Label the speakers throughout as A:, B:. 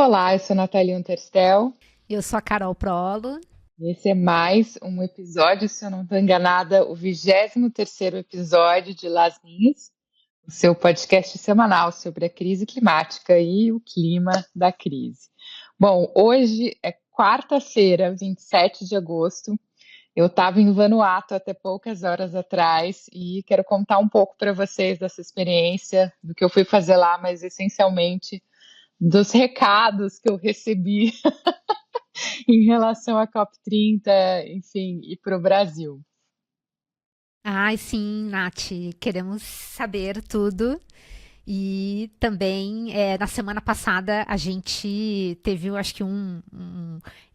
A: Olá, eu sou Nathalie Unterstel.
B: Eu sou a Carol Prolo.
A: Esse é mais um episódio, se eu não estou enganada, o 23º episódio de Las Minhas, o seu podcast semanal sobre a crise climática e o clima da crise. Bom, hoje é quarta-feira, 27 de agosto. Eu estava em Vanuatu até poucas horas atrás e quero contar um pouco para vocês dessa experiência, do que eu fui fazer lá, mas essencialmente dos recados que eu recebi em relação à COP30, enfim, e para o Brasil.
B: Ai, sim, Nath, queremos saber tudo. E também, na semana passada, a gente teve, eu acho que um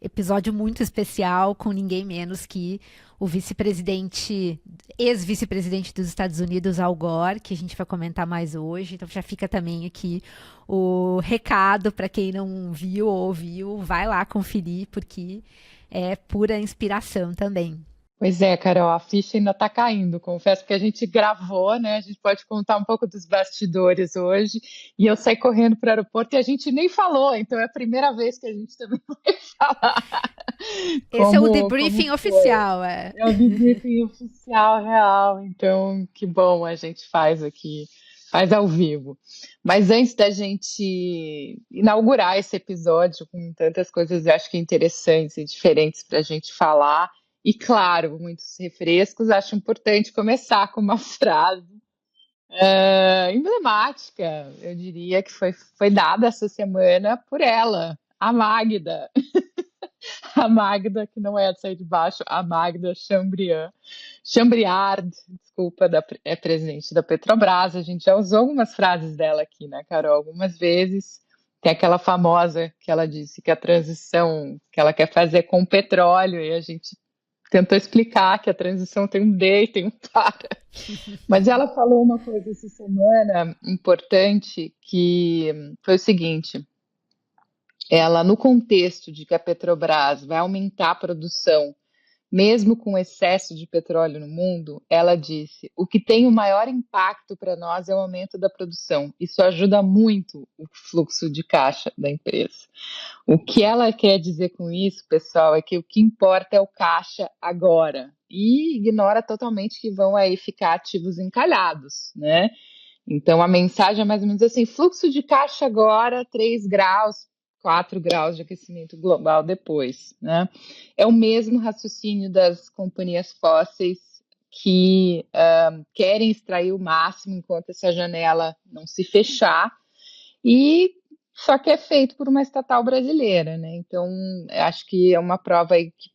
B: episódio muito especial com ninguém menos que o vice-presidente, ex-vice-presidente dos Estados Unidos, Al Gore, que a gente vai comentar mais hoje. Então já fica também aqui o recado para quem não viu ou ouviu, vai lá conferir, porque é pura inspiração também.
A: Pois é, Carol, a ficha ainda está caindo, confesso, porque a gente gravou, né? A gente pode contar um pouco dos bastidores hoje, e eu saí correndo para o aeroporto e a gente nem falou, então é a primeira vez que a gente também vai falar
B: Esse é o
A: como
B: debriefing
A: foi.
B: oficial, é.
A: É o debriefing oficial real, então que bom a gente faz aqui, faz ao vivo. Mas antes da gente inaugurar esse episódio com tantas coisas, eu acho que interessantes e diferentes para a gente falar, e claro, muitos refrescos, acho importante começar com uma frase emblemática, eu diria que foi dada essa semana por ela, a Magda. A Magda, que não é de sair de baixo, a Magda Chambriard, desculpa, é presidente da Petrobras. A gente já usou algumas frases dela aqui, né, Carol? Algumas vezes. Tem aquela famosa que ela disse que a transição que ela quer fazer com o petróleo, e a gente tentou explicar que a transição tem um D e tem um para. Mas ela falou uma coisa essa semana importante, que foi o seguinte: ela, no contexto de que a Petrobras vai aumentar a produção, mesmo com excesso de petróleo no mundo, ela disse: o que tem o maior impacto para nós é o aumento da produção. Isso ajuda muito o fluxo de caixa da empresa. O que ela quer dizer com isso, pessoal, é que o que importa é o caixa agora. E ignora totalmente que vão aí ficar ativos encalhados, né? Então, a mensagem é mais ou menos assim: fluxo de caixa agora, 3 graus, 4 graus de aquecimento global depois, né? É o mesmo raciocínio das companhias fósseis que querem extrair o máximo enquanto essa janela não se fechar, e só que é feito por uma estatal brasileira, né? Então, acho que é uma prova aí que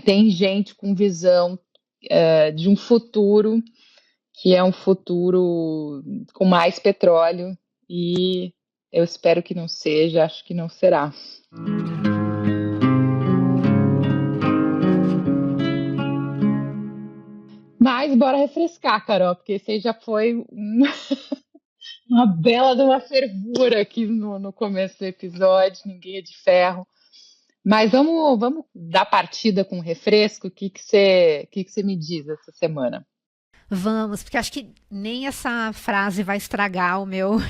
A: tem gente com visão de um futuro que é um futuro com mais petróleo, e eu espero que não seja, acho que não será. Mas bora refrescar, Carol, porque esse aí já foi uma bela de uma fervura aqui no começo do episódio, ninguém é de ferro. Mas vamos dar partida com refresco. O que você me diz essa semana?
B: Vamos, porque acho que nem essa frase vai estragar o meu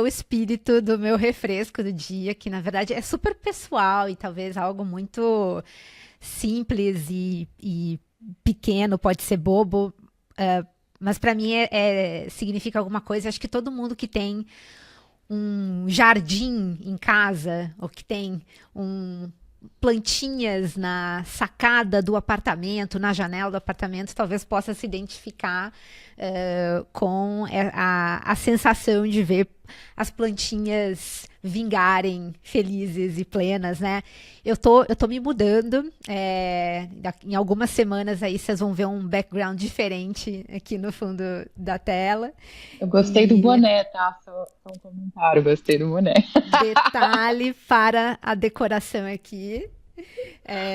B: espírito do meu refresco do dia, que na verdade é super pessoal e talvez algo muito simples e pequeno, pode ser bobo, mas para mim significa alguma coisa. Acho que todo mundo que tem um jardim em casa, ou que tem um plantinhas na sacada do apartamento, na janela do apartamento, talvez possa se identificar com a sensação de ver as plantinhas vingarem felizes e plenas, né? Eu tô me mudando, em algumas semanas aí vocês vão ver um background diferente aqui no fundo da tela.
A: Eu gostei do
B: E
A: boné, tá? Só um comentário, gostei do boné.
B: detalhe para a decoração aqui.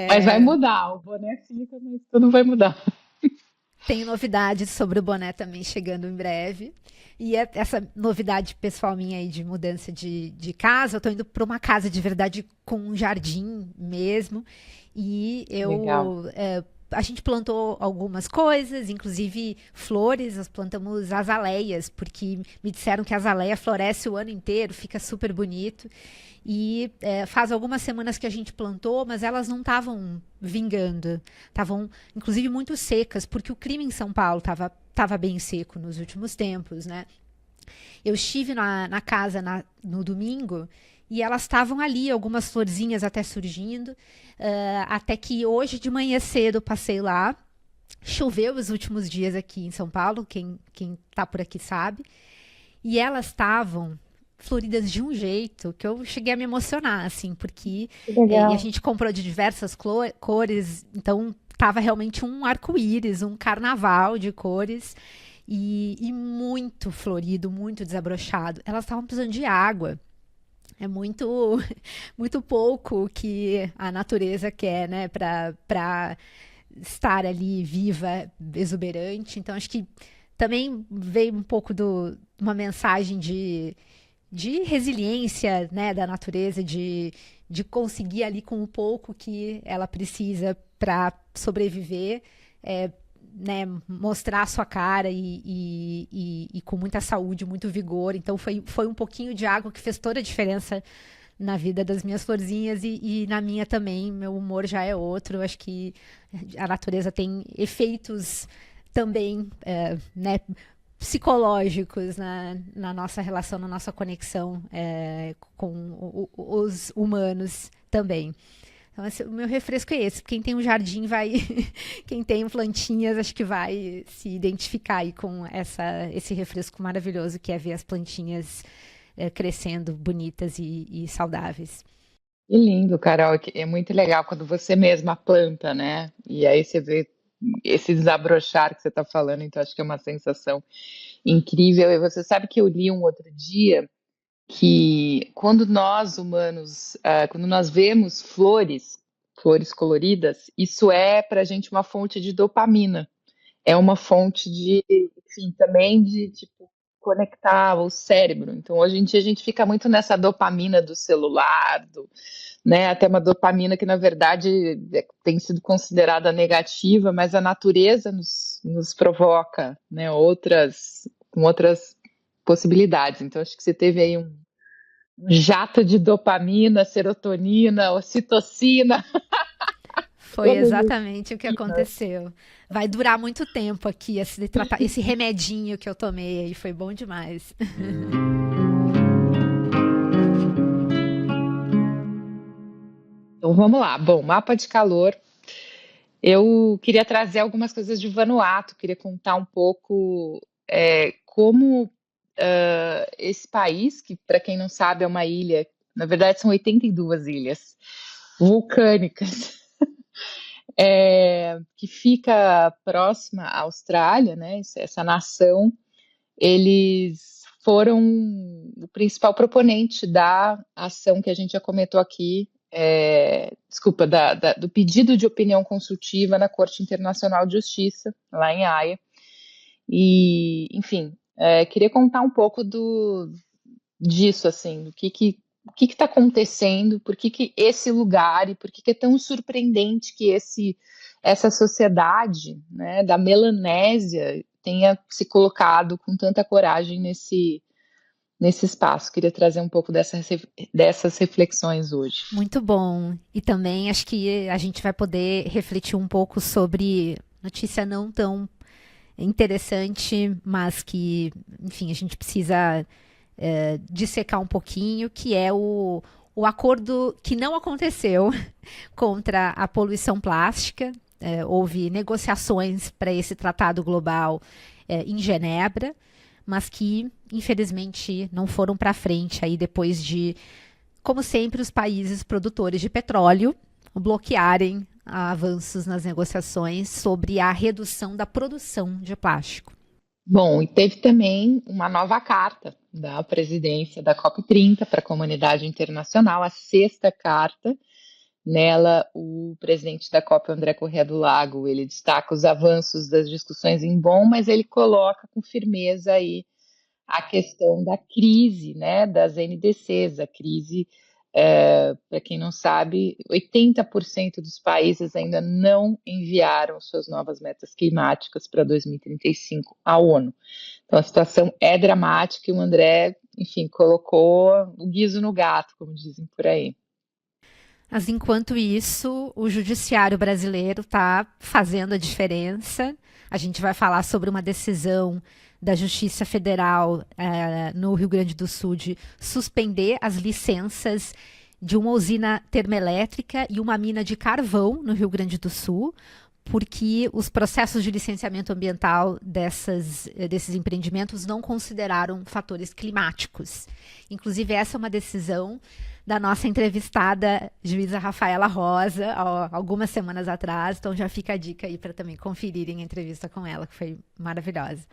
A: Mas vai
B: É,
A: mudar, o boné fica, mas tudo vai mudar.
B: tem novidades sobre o boné também chegando em breve. E essa novidade pessoal minha aí de mudança de casa, eu tô indo para uma casa de verdade com um jardim mesmo. E
A: Legal.
B: a gente plantou algumas coisas, inclusive flores, nós plantamos azaleias, porque me disseram que a azaleia floresce o ano inteiro, fica super bonito. E faz algumas semanas que a gente plantou, mas elas não estavam vingando. Estavam, inclusive, muito secas, porque o clima em São Paulo estava bem seco nos últimos tempos, né? Eu estive na casa no domingo e elas estavam ali, algumas florzinhas até surgindo, até que hoje de manhã cedo eu passei lá. Choveu os últimos dias aqui em São Paulo, quem tá por aqui sabe. E elas estavam floridas de um jeito que eu cheguei a me emocionar, assim, porque
A: Que
B: e a
A: legal.
B: gente comprou de diversas cores, então tava realmente um arco-íris, um carnaval de cores e muito florido, muito desabrochado. Elas estavam precisando de água. É muito, muito pouco que a natureza quer, né, para estar ali viva, exuberante. Então, acho que também veio um pouco uma mensagem de resiliência, né, da natureza, de conseguir ali com o pouco que ela precisa para sobreviver, é, né, mostrar a sua cara e com muita saúde, muito vigor. Então foi um pouquinho de água que fez toda a diferença na vida das minhas florzinhas e na minha também. Meu humor já é outro. Acho que a natureza tem efeitos também, né, psicológicos na nossa relação, na nossa conexão com os humanos também. Então, o meu refresco é esse. Quem tem um jardim vai. Quem tem plantinhas, acho que vai se identificar aí com esse refresco maravilhoso que é ver as plantinhas crescendo bonitas e saudáveis.
A: Que lindo, Carol. É muito legal quando você mesma planta, né? E aí você vê esse desabrochar que você está falando, então acho que é uma sensação incrível. E você sabe que eu li um outro dia que quando nós humanos, quando nós vemos flores, flores coloridas, isso é para a gente uma fonte de dopamina. É uma fonte de, enfim, também de tipo conectar o cérebro. Então, hoje em dia a gente fica muito nessa dopamina do celular, né? Até uma dopamina que na verdade tem sido considerada negativa, mas a natureza nos provoca, né? Outras com outras possibilidades. Então, acho que você teve aí um jato de dopamina, serotonina, ocitocina.
B: Foi exatamente o que aconteceu. Vai durar muito tempo aqui esse remedinho que eu tomei e foi bom demais.
A: Então vamos lá. Bom, mapa de calor. Eu queria trazer algumas coisas de Vanuatu, queria contar um pouco como esse país, que para quem não sabe é uma ilha, na verdade são 82 ilhas vulcânicas, que fica próxima à Austrália, né? Essa nação, eles foram o principal proponente da ação que a gente já comentou aqui, desculpa, do pedido de opinião consultiva na Corte Internacional de Justiça, lá em Haia. E, enfim, queria contar um pouco disso, assim, do o que está acontecendo, por que esse lugar e por que é tão surpreendente que essa sociedade, né, da Melanésia tenha se colocado com tanta coragem nesse espaço. Queria trazer um pouco dessas reflexões hoje.
B: Muito bom. E também acho que a gente vai poder refletir um pouco sobre notícia não tão interessante, mas que, enfim, a gente precisa dissecar um pouquinho, que é o acordo que não aconteceu contra a poluição plástica. Houve negociações para esse tratado global em Genebra, mas que, infelizmente, não foram para frente aí depois de, como sempre, os países produtores de petróleo bloquearem avanços nas negociações sobre a redução da produção de plástico.
A: Bom, e teve também uma nova carta da presidência da COP30 para a comunidade internacional, a sexta carta. Nela, o presidente da COP, André Corrêa do Lago, ele destaca os avanços das discussões em Bonn, mas ele coloca com firmeza aí a questão da crise, né, das NDCs, a crise Para quem não sabe, 80% dos países ainda não enviaram suas novas metas climáticas para 2035 à ONU. Então a situação é dramática e o André, enfim, colocou o guizo no gato, como dizem por aí.
B: Mas enquanto isso, o judiciário brasileiro está fazendo a diferença. A gente vai falar sobre uma decisão da Justiça Federal no Rio Grande do Sul de suspender as licenças de uma usina termoelétrica e uma mina de carvão no Rio Grande do Sul, porque os processos de licenciamento ambiental desses empreendimentos não consideraram fatores climáticos. Inclusive, essa é uma decisão da nossa entrevistada, juíza Rafaela Rosa, algumas semanas atrás. Então já fica a dica aí para também conferirem a entrevista com ela, que foi maravilhosa.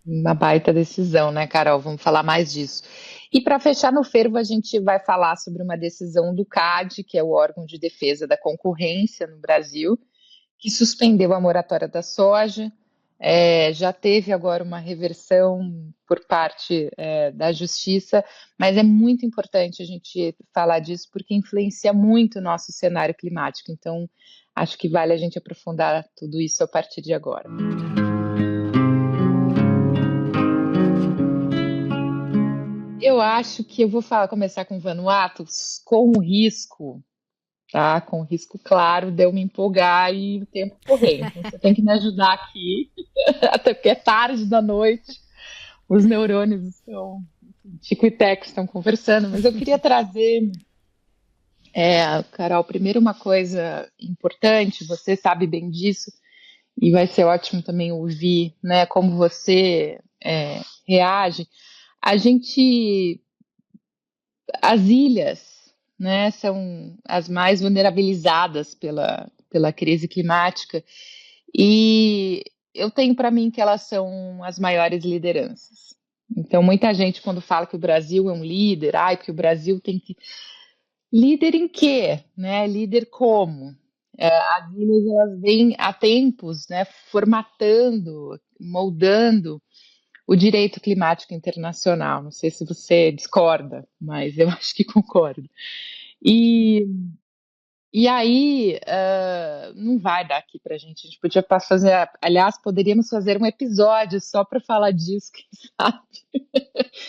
A: Uma baita decisão, né, Carol? Vamos falar mais disso. E para fechar no fervo, a gente vai falar sobre uma decisão do CAD, que é o órgão de defesa da concorrência no Brasil, que suspendeu a moratória da soja. Já teve agora uma reversão por parte da Justiça, mas é muito importante a gente falar disso porque influencia muito o nosso cenário climático. Então, acho que vale a gente aprofundar tudo isso a partir de agora. Eu acho que eu vou começar com Vanuatu com o risco, tá? Com o risco claro de eu me empolgar e o tempo correr. Então você tem que me ajudar aqui, até porque é tarde da noite, os neurônios estão, Tico e Teco estão conversando, mas eu queria trazer, Carol, primeiro uma coisa importante, você sabe bem disso, e vai ser ótimo também ouvir, né, como você reage. A gente, as ilhas, né, são as mais vulnerabilizadas pela crise climática e eu tenho para mim que elas são as maiores lideranças. Então, muita gente quando fala que o Brasil é um líder, que o Brasil tem que... Líder em quê? Né? Líder como? As ilhas, elas vêm há tempos, né, formatando, moldando o direito climático internacional. Não sei se você discorda, mas eu acho que concordo. E, e aí, não vai dar aqui para a gente podia fazer, aliás, poderíamos fazer um episódio só para falar disso, quem sabe?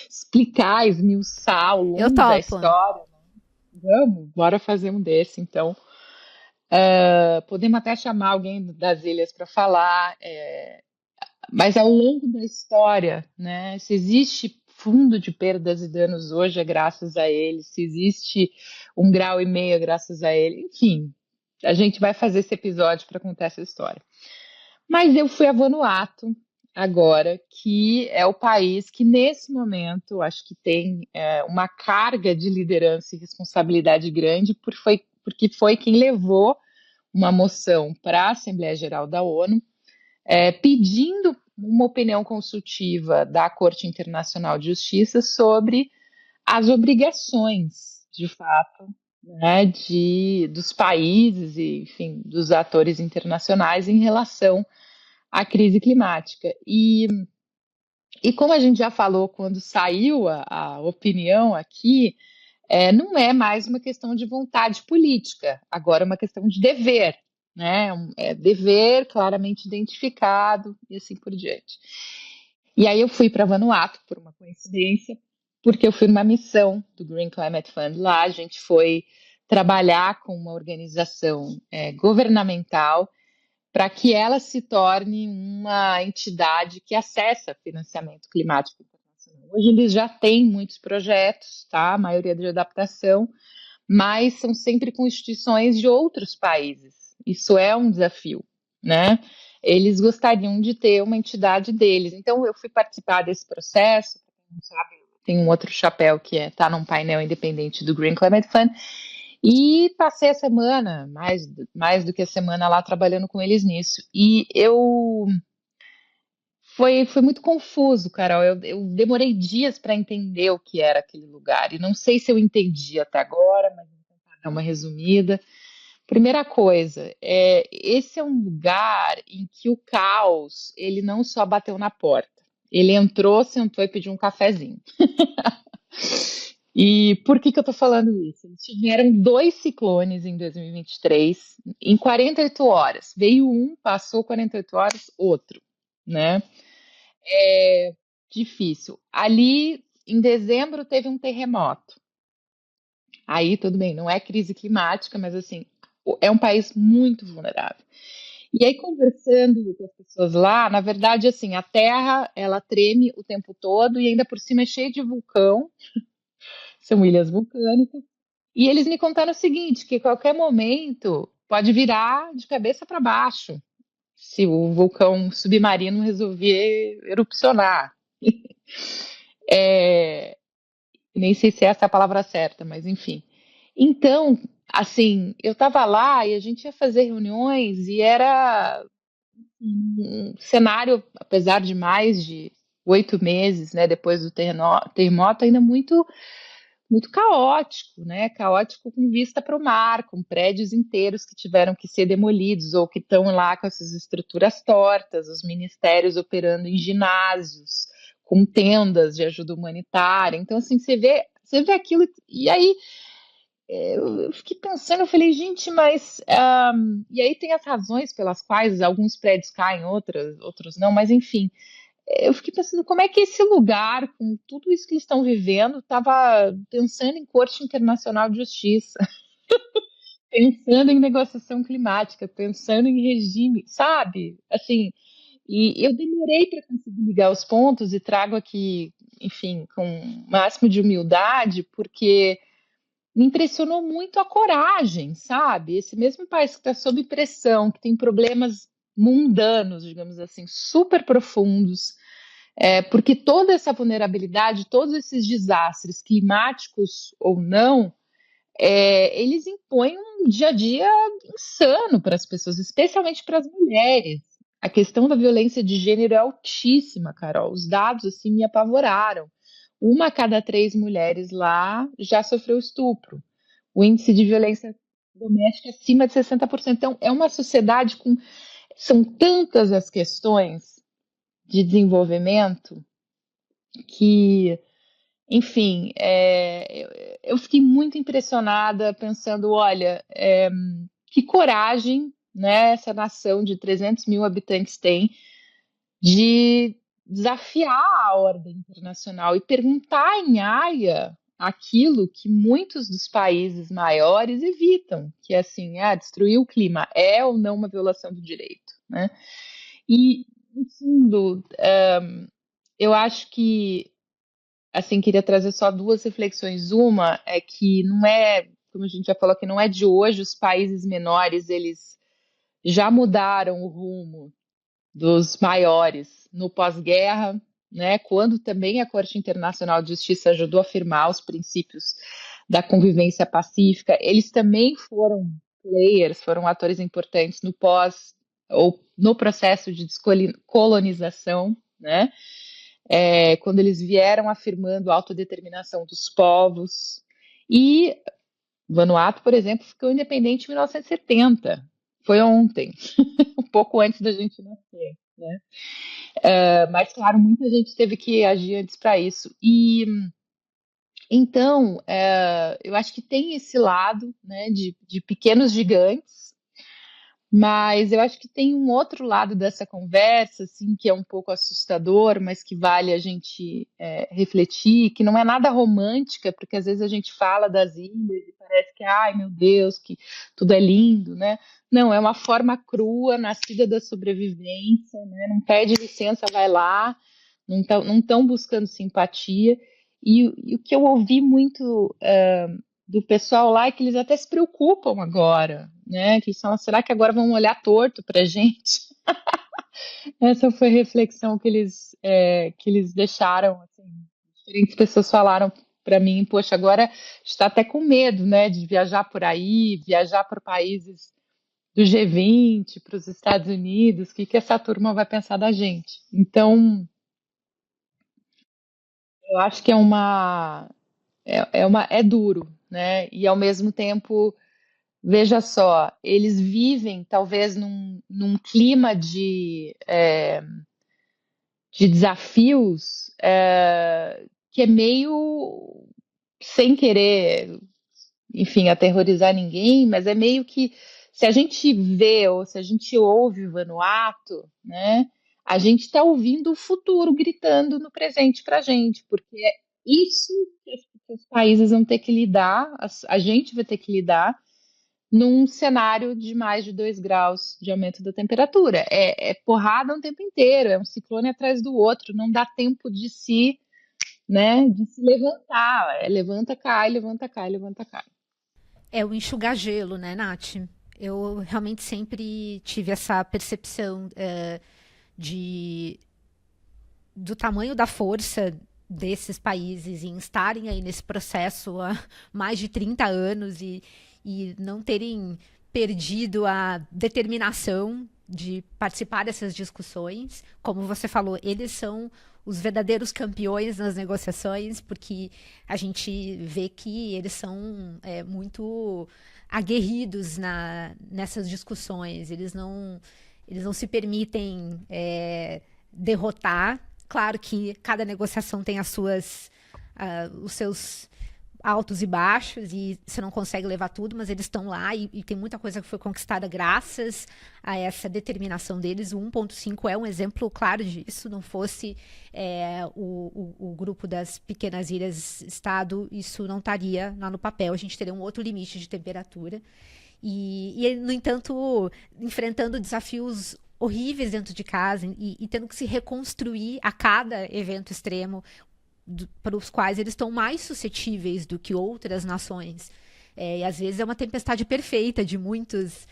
A: Explicar, esmiuçar ao
B: Eu
A: longo da
B: topo.
A: história. Vamos, bora fazer um desse, então. Podemos até chamar alguém das ilhas para falar, mas ao longo da história, né, se existe fundo de perdas e danos hoje é graças a ele, se existe 1,5 graus é graças a ele, enfim, a gente vai fazer esse episódio para contar essa história. Mas eu fui a Vanuatu agora, que é o país que nesse momento acho que tem uma carga de liderança e responsabilidade grande, porque foi quem levou uma moção para a Assembleia Geral da ONU pedindo uma opinião consultiva da Corte Internacional de Justiça sobre as obrigações, de fato, né, dos países e, enfim, dos atores internacionais em relação à crise climática. E como a gente já falou quando saiu a opinião aqui, não é mais uma questão de vontade política, agora é uma questão de dever, né? É dever claramente identificado e assim por diante. E aí eu fui para Vanuatu por uma coincidência, porque eu fui numa missão do Green Climate Fund lá, a gente foi trabalhar com uma organização governamental para que ela se torne uma entidade que acessa financiamento climático internacional. Hoje eles já têm muitos projetos, tá? A maioria de adaptação, mas são sempre com instituições de outros países. Isso é um desafio, né? Eles gostariam de ter uma entidade deles. Então, eu fui participar desse processo. Para quem não sabe, tem um outro chapéu que está num painel independente do Green Climate Fund. E passei a semana, mais do que a semana lá, trabalhando com eles nisso. E foi muito confuso, Carol. Eu demorei dias para entender o que era aquele lugar. E não sei se eu entendi até agora, mas vou tentar dar uma resumida. Primeira coisa, esse é um lugar em que o caos, ele não só bateu na porta. Ele entrou, sentou e pediu um cafezinho. E por que que eu tô falando isso? Eles tiveram dois ciclones em 2023, em 48 horas. Veio um, passou 48 horas, outro, né? É difícil. Ali, em dezembro, teve um terremoto. Aí, tudo bem, não é crise climática, mas assim, é um país muito vulnerável. E aí, conversando com as pessoas lá, na verdade, assim, a Terra, ela treme o tempo todo e ainda por cima é cheia de vulcão, são ilhas vulcânicas. E eles me contaram o seguinte, que a qualquer momento pode virar de cabeça para baixo, se o vulcão submarino resolver erupcionar. É, nem sei se essa é a palavra certa, mas enfim. Então, assim, eu estava lá e a gente ia fazer reuniões e era um cenário, apesar de mais de 8 meses, né, depois do terremoto, ainda muito caótico, né? Caótico com vista para o mar, com prédios inteiros que tiveram que ser demolidos ou que estão lá com essas estruturas tortas, os ministérios operando em ginásios, com tendas de ajuda humanitária. Então, assim, você vê aquilo, e aí eu fiquei pensando, eu falei, gente, mas. E aí tem as razões pelas quais alguns prédios caem, outros não, mas enfim. Eu fiquei pensando como é que esse lugar, com tudo isso que eles estão vivendo, estava pensando em Corte Internacional de Justiça, pensando em negociação climática, pensando em regime, sabe? Assim, e eu demorei para conseguir ligar os pontos e trago aqui, enfim, com o máximo de humildade, porque me impressionou muito a coragem, sabe? Esse mesmo país que está sob pressão, que tem problemas mundanos, digamos assim, super profundos, porque toda essa vulnerabilidade, todos esses desastres climáticos ou não, eles impõem um dia a dia insano para as pessoas, especialmente para as mulheres. A questão da violência de gênero é altíssima, Carol. Os dados assim me apavoraram. Uma a cada 3 mulheres lá já sofreu estupro. O índice de violência doméstica é acima de 60%. Então, é uma sociedade com. São tantas as questões de desenvolvimento que, enfim, eu fiquei muito impressionada pensando, olha, que coragem, né, essa nação de 300 mil habitantes tem de desafiar a ordem internacional e perguntar em Haia aquilo que muitos dos países maiores evitam, que é assim, destruir o clima é ou não uma violação do direito, né? E, no fundo, eu acho que assim, queria trazer só duas reflexões. Uma é que não é, como a gente já falou, que não é de hoje, os países menores, eles já mudaram o rumo dos maiores no pós-guerra, né, quando também a Corte Internacional de Justiça ajudou a afirmar os princípios da convivência pacífica, eles também foram players, foram atores importantes no pós ou no processo de descolonização, né? Quando eles vieram afirmando a autodeterminação dos povos. E Vanuatu, por exemplo, ficou independente em 1970. Foi ontem, um pouco antes da gente nascer, né? Mas, claro, muita gente teve que agir antes para isso. E então, eu acho que tem esse lado, né, de pequenos gigantes, mas eu acho que tem um outro lado dessa conversa, assim, que é um pouco assustador, mas que vale a gente refletir, que não é nada romântica, porque às vezes a gente fala das ilhas e parece que, ai meu Deus, que tudo é lindo, né? Não, é uma forma crua, nascida da sobrevivência, né? Não pede licença, vai lá, não estão buscando simpatia. E o que eu ouvi muito do pessoal lá é que eles até se preocupam agora, né? Que eles falam, será que agora vão olhar torto para a gente? Essa foi a reflexão que eles deixaram. Assim, diferentes pessoas falaram para mim, poxa, agora está até com medo, né? De viajar por aí, viajar para países do G20, para os Estados Unidos, o que essa turma vai pensar da gente? Então, eu acho que é duro, né? E ao mesmo tempo, veja só, eles vivem talvez num clima de desafios que é meio. sem querer, enfim, aterrorizar ninguém, mas é meio que se a gente vê ou se a gente ouve o Vanuatu, né, a gente está ouvindo o futuro gritando no presente para a gente, porque é isso que os países vão ter que lidar, a gente vai ter que lidar num cenário de mais de 2 graus de aumento da temperatura. É porrada o tempo inteiro, é um ciclone atrás do outro, não dá tempo de se, né, de se levantar. Levanta, cai, levanta, cai, levanta, cai.
B: É o enxugar gelo, né, Nath? Eu realmente sempre tive essa percepção de do tamanho da força desses países em estarem aí nesse processo há mais de 30 anos e não terem perdido a determinação de participar dessas discussões. Como você falou, eles são os verdadeiros campeões nas negociações, porque a gente vê que eles são muito aguerridos nessas discussões. Eles não se permitem derrotar. Claro que cada negociação tem os seus altos e baixos e você não consegue levar tudo, mas eles estão lá e tem muita coisa que foi conquistada graças a essa determinação deles. O 1.5 é um exemplo claro disso. Não fosse o grupo das pequenas ilhas-estado, isso não estaria lá no papel. A gente teria um outro limite de temperatura. No entanto, enfrentando desafios horríveis dentro de casa e tendo que se reconstruir a cada evento extremo para os quais eles estão mais suscetíveis do que outras nações. E às vezes é uma tempestade perfeita de muitos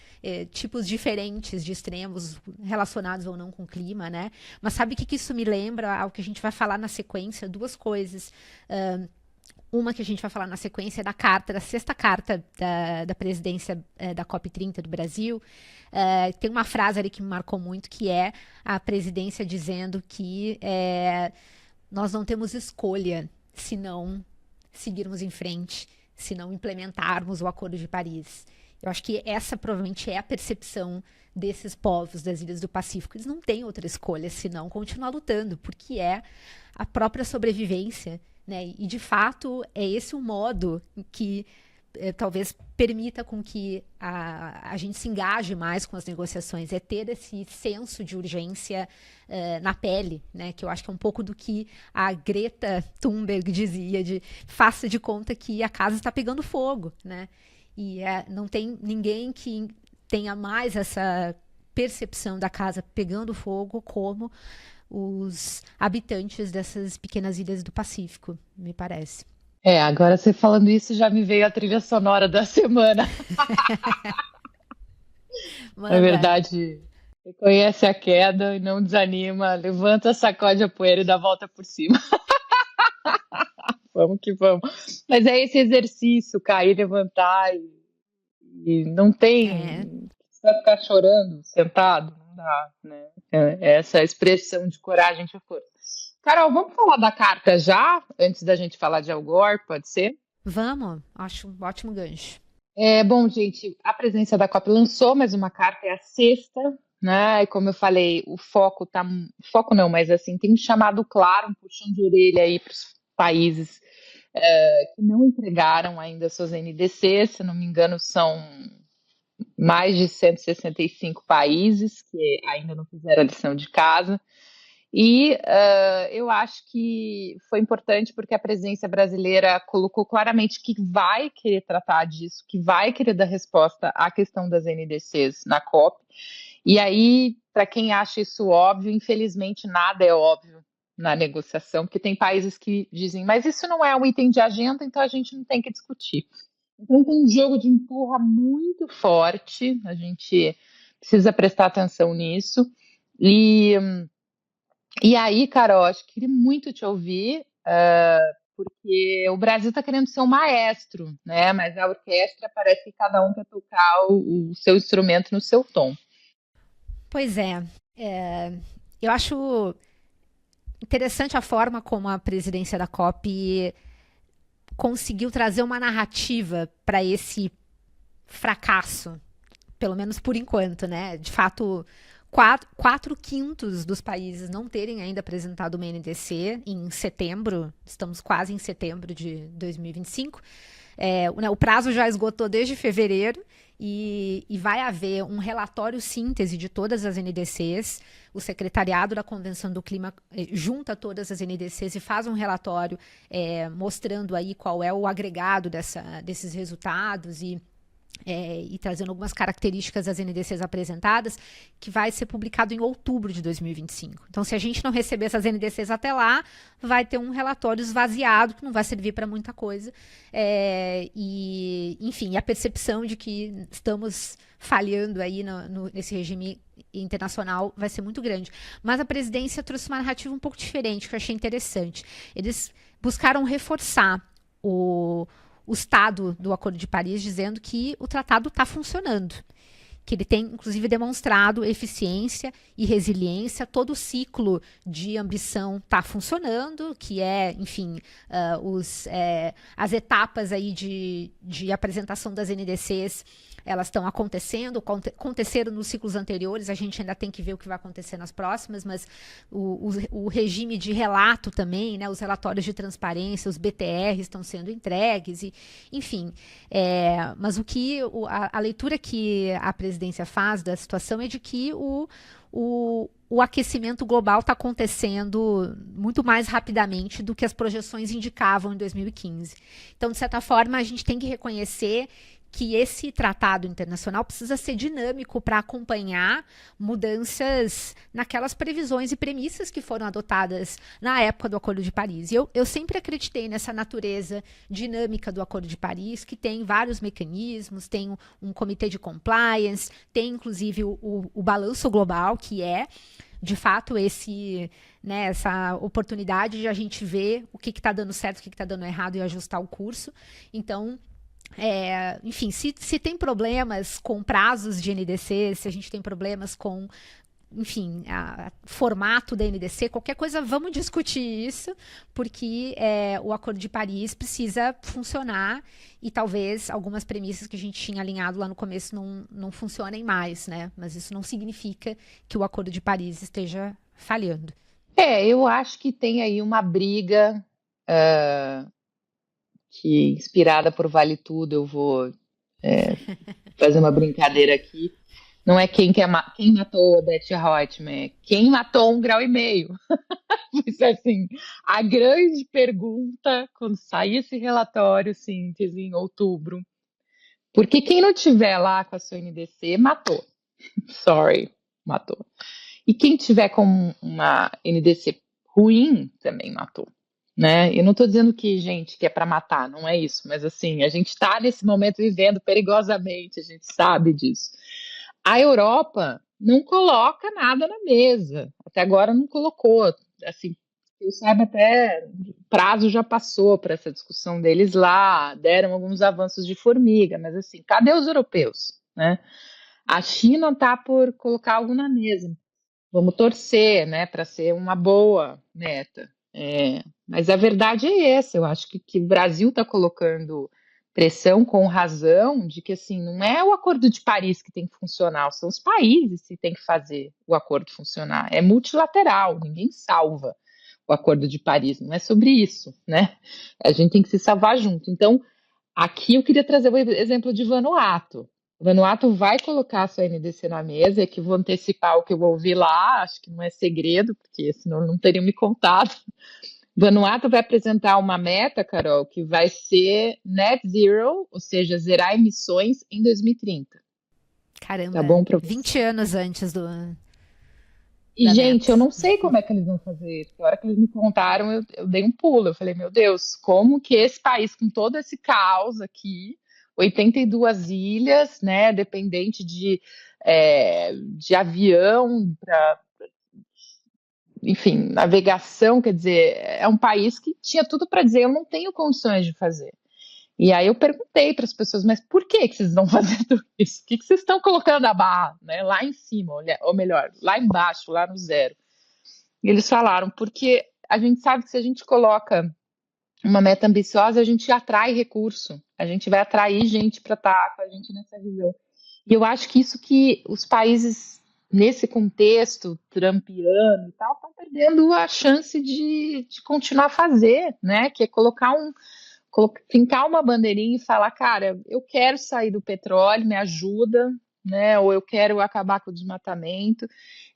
B: tipos diferentes de extremos relacionados ou não com o clima, né? Mas sabe o que isso me lembra? Ao que a gente vai falar na sequência? Duas coisas. Uma que a gente vai falar na sequência é da carta, da sexta carta da presidência da COP30 do Brasil. Tem uma frase ali que me marcou muito, que é a presidência dizendo que nós não temos escolha se não seguirmos em frente, se não implementarmos o Acordo de Paris. Eu acho que essa provavelmente é a percepção desses povos das Ilhas do Pacífico. Eles não têm outra escolha senão continuar lutando, porque é a própria sobrevivência, né? E de fato é esse o modo que talvez permita com que a gente se engaje mais com as negociações, é ter esse senso de urgência na pele, né? Que eu acho que é um pouco do que a Greta Thunberg dizia, de faça de conta que a casa está pegando fogo, né? E não tem ninguém que tenha mais essa percepção da casa pegando fogo como os habitantes dessas pequenas ilhas do Pacífico, me parece.
A: Agora você falando isso já me veio a trilha sonora da semana. Na
B: Manda.
A: verdade, reconhece a queda e não desanima, levanta, sacode a poeira e dá a volta por cima. Vamos que vamos. Mas é esse exercício, cair, levantar e não
B: É,
A: tem. Você vai ficar chorando, sentado? Não dá, né? Essa expressão de coragem e força. Carol, vamos falar da carta já, antes da gente falar de Al Gore, pode ser?
B: vamos, acho um ótimo gancho.
A: Bom, gente, a presidência da COP lançou mais uma carta, é a sexta, né? E como eu falei, o foco tá. Foco não, mas assim, tem um chamado claro, um puxão de orelha aí para os países que não entregaram ainda suas NDCs, se não me engano, são mais de 165 países que ainda não fizeram a lição de casa. E eu acho que foi importante porque a presidência brasileira colocou claramente que vai querer tratar disso, que vai querer dar resposta à questão das NDCs na COP. E aí, para quem acha isso óbvio, infelizmente nada é óbvio na negociação, porque tem países que dizem, mas isso não é um item de agenda, então a gente não tem que discutir. Então tem um jogo de empurra muito forte, a gente precisa prestar atenção nisso. E aí, Carol, acho que queria muito te ouvir, porque o Brasil está querendo ser um maestro, né? Mas a orquestra parece que cada um quer tocar o seu instrumento no seu tom.
B: Pois eu acho interessante a forma como a presidência da COP conseguiu trazer uma narrativa para esse fracasso, pelo menos por enquanto, né? De fato, quatro quintos dos países não terem ainda apresentado uma NDC em setembro, estamos quase em setembro de 2025. O prazo já esgotou desde fevereiro e vai haver um relatório síntese de todas as NDCs. O secretariado da Convenção do Clima junta todas as NDCs e faz um relatório mostrando aí qual é o agregado desses resultados e trazendo algumas características das NDCs apresentadas, que vai ser publicado em outubro de 2025. Então, se a gente não receber essas NDCs até lá, vai ter um relatório esvaziado, que não vai servir para muita coisa. Enfim, a percepção de que estamos falhando aí nesse regime internacional vai ser muito grande. Mas a presidência trouxe uma narrativa um pouco diferente, que eu achei interessante. Eles buscaram reforçar o estado do Acordo de Paris, dizendo que o tratado está funcionando, que ele tem, inclusive, demonstrado eficiência e resiliência, todo o ciclo de ambição está funcionando, que enfim, as etapas aí de apresentação das NDCs, elas estão aconteceram nos ciclos anteriores, a gente ainda tem que ver o que vai acontecer nas próximas, mas o regime de relato também, né, os relatórios de transparência, os BTR estão sendo entregues, enfim. Mas a leitura que a presidência faz da situação é de que o aquecimento global está acontecendo muito mais rapidamente do que as projeções indicavam em 2015. Então, de certa forma, a gente tem que reconhecer que esse tratado internacional precisa ser dinâmico para acompanhar mudanças naquelas previsões e premissas que foram adotadas na época do Acordo de Paris. E eu sempre acreditei nessa natureza dinâmica do Acordo de Paris, que tem vários mecanismos, tem um comitê de compliance, tem inclusive o balanço global, que de fato, essa oportunidade de a gente ver o que está dando certo, o que está dando errado e ajustar o curso. Então, enfim, se tem problemas com prazos de NDC, se a gente tem problemas com, enfim, formato da NDC, qualquer coisa, vamos discutir isso, porque o Acordo de Paris precisa funcionar e talvez algumas premissas que a gente tinha alinhado lá no começo não funcionem mais, né? Mas isso não significa que o Acordo de Paris esteja falhando.
A: Eu acho que tem aí uma briga que, inspirada por Vale Tudo, eu vou fazer uma brincadeira aqui. Não é quem matou Odete Roitman, é quem matou 1,5 graus. Isso é assim, a grande pergunta quando sair esse relatório síntese em outubro. Porque quem não tiver lá com a sua NDC, matou. Sorry, matou. E quem tiver com uma NDC ruim, também matou. Né? Eu não estou dizendo que, gente, que é para matar, não é isso, mas assim, a gente está nesse momento vivendo perigosamente, a gente sabe disso. A Europa não coloca nada na mesa, até agora não colocou, assim, eu saiba, até o prazo já passou para essa discussão deles lá, deram alguns avanços de formiga, mas assim, cadê os europeus, né? A China está por colocar algo na mesa, vamos torcer, né, para ser uma boa meta. Mas a verdade é essa, eu acho que o Brasil está colocando pressão com razão de que assim, não é o Acordo de Paris que tem que funcionar, são os países que têm que fazer o acordo funcionar. É multilateral, ninguém salva o Acordo de Paris, não é sobre isso, né? A gente tem que se salvar junto. Então, aqui eu queria trazer o exemplo de Vanuatu. Vanuatu vai colocar a sua NDC na mesa, que vou antecipar o que eu vou ouvir lá, acho que não é segredo, porque senão não teriam me contado. Vanuatu vai apresentar uma meta, Carol, que vai ser net zero, ou seja, zerar emissões em 2030.
B: Caramba,
A: tá bom pra você?
B: 20 anos antes
A: E, gente,
B: meta.
A: eu não sei como é que eles vão fazer isso. Na hora que eles me contaram, eu dei um pulo. Eu falei, meu Deus, como que esse país, com todo esse caos aqui, 82 ilhas, né, dependente de avião, enfim, navegação, quer dizer, é um país que tinha tudo para dizer, eu não tenho condições de fazer. E aí eu perguntei para as pessoas, mas por que vocês estão fazendo isso? O que vocês estão colocando a barra, né, lá em cima, ou melhor, lá embaixo, lá no zero? E eles falaram, porque a gente sabe que se a gente coloca uma meta ambiciosa, a gente atrai recurso, a gente vai atrair gente para estar com a gente nessa visão. E eu acho que isso que os países nesse contexto trumpiano e tal, estão perdendo a chance de continuar a fazer, né? Que é fincar uma bandeirinha e falar, cara, eu quero sair do petróleo, me ajuda, né? Ou eu quero acabar com o desmatamento.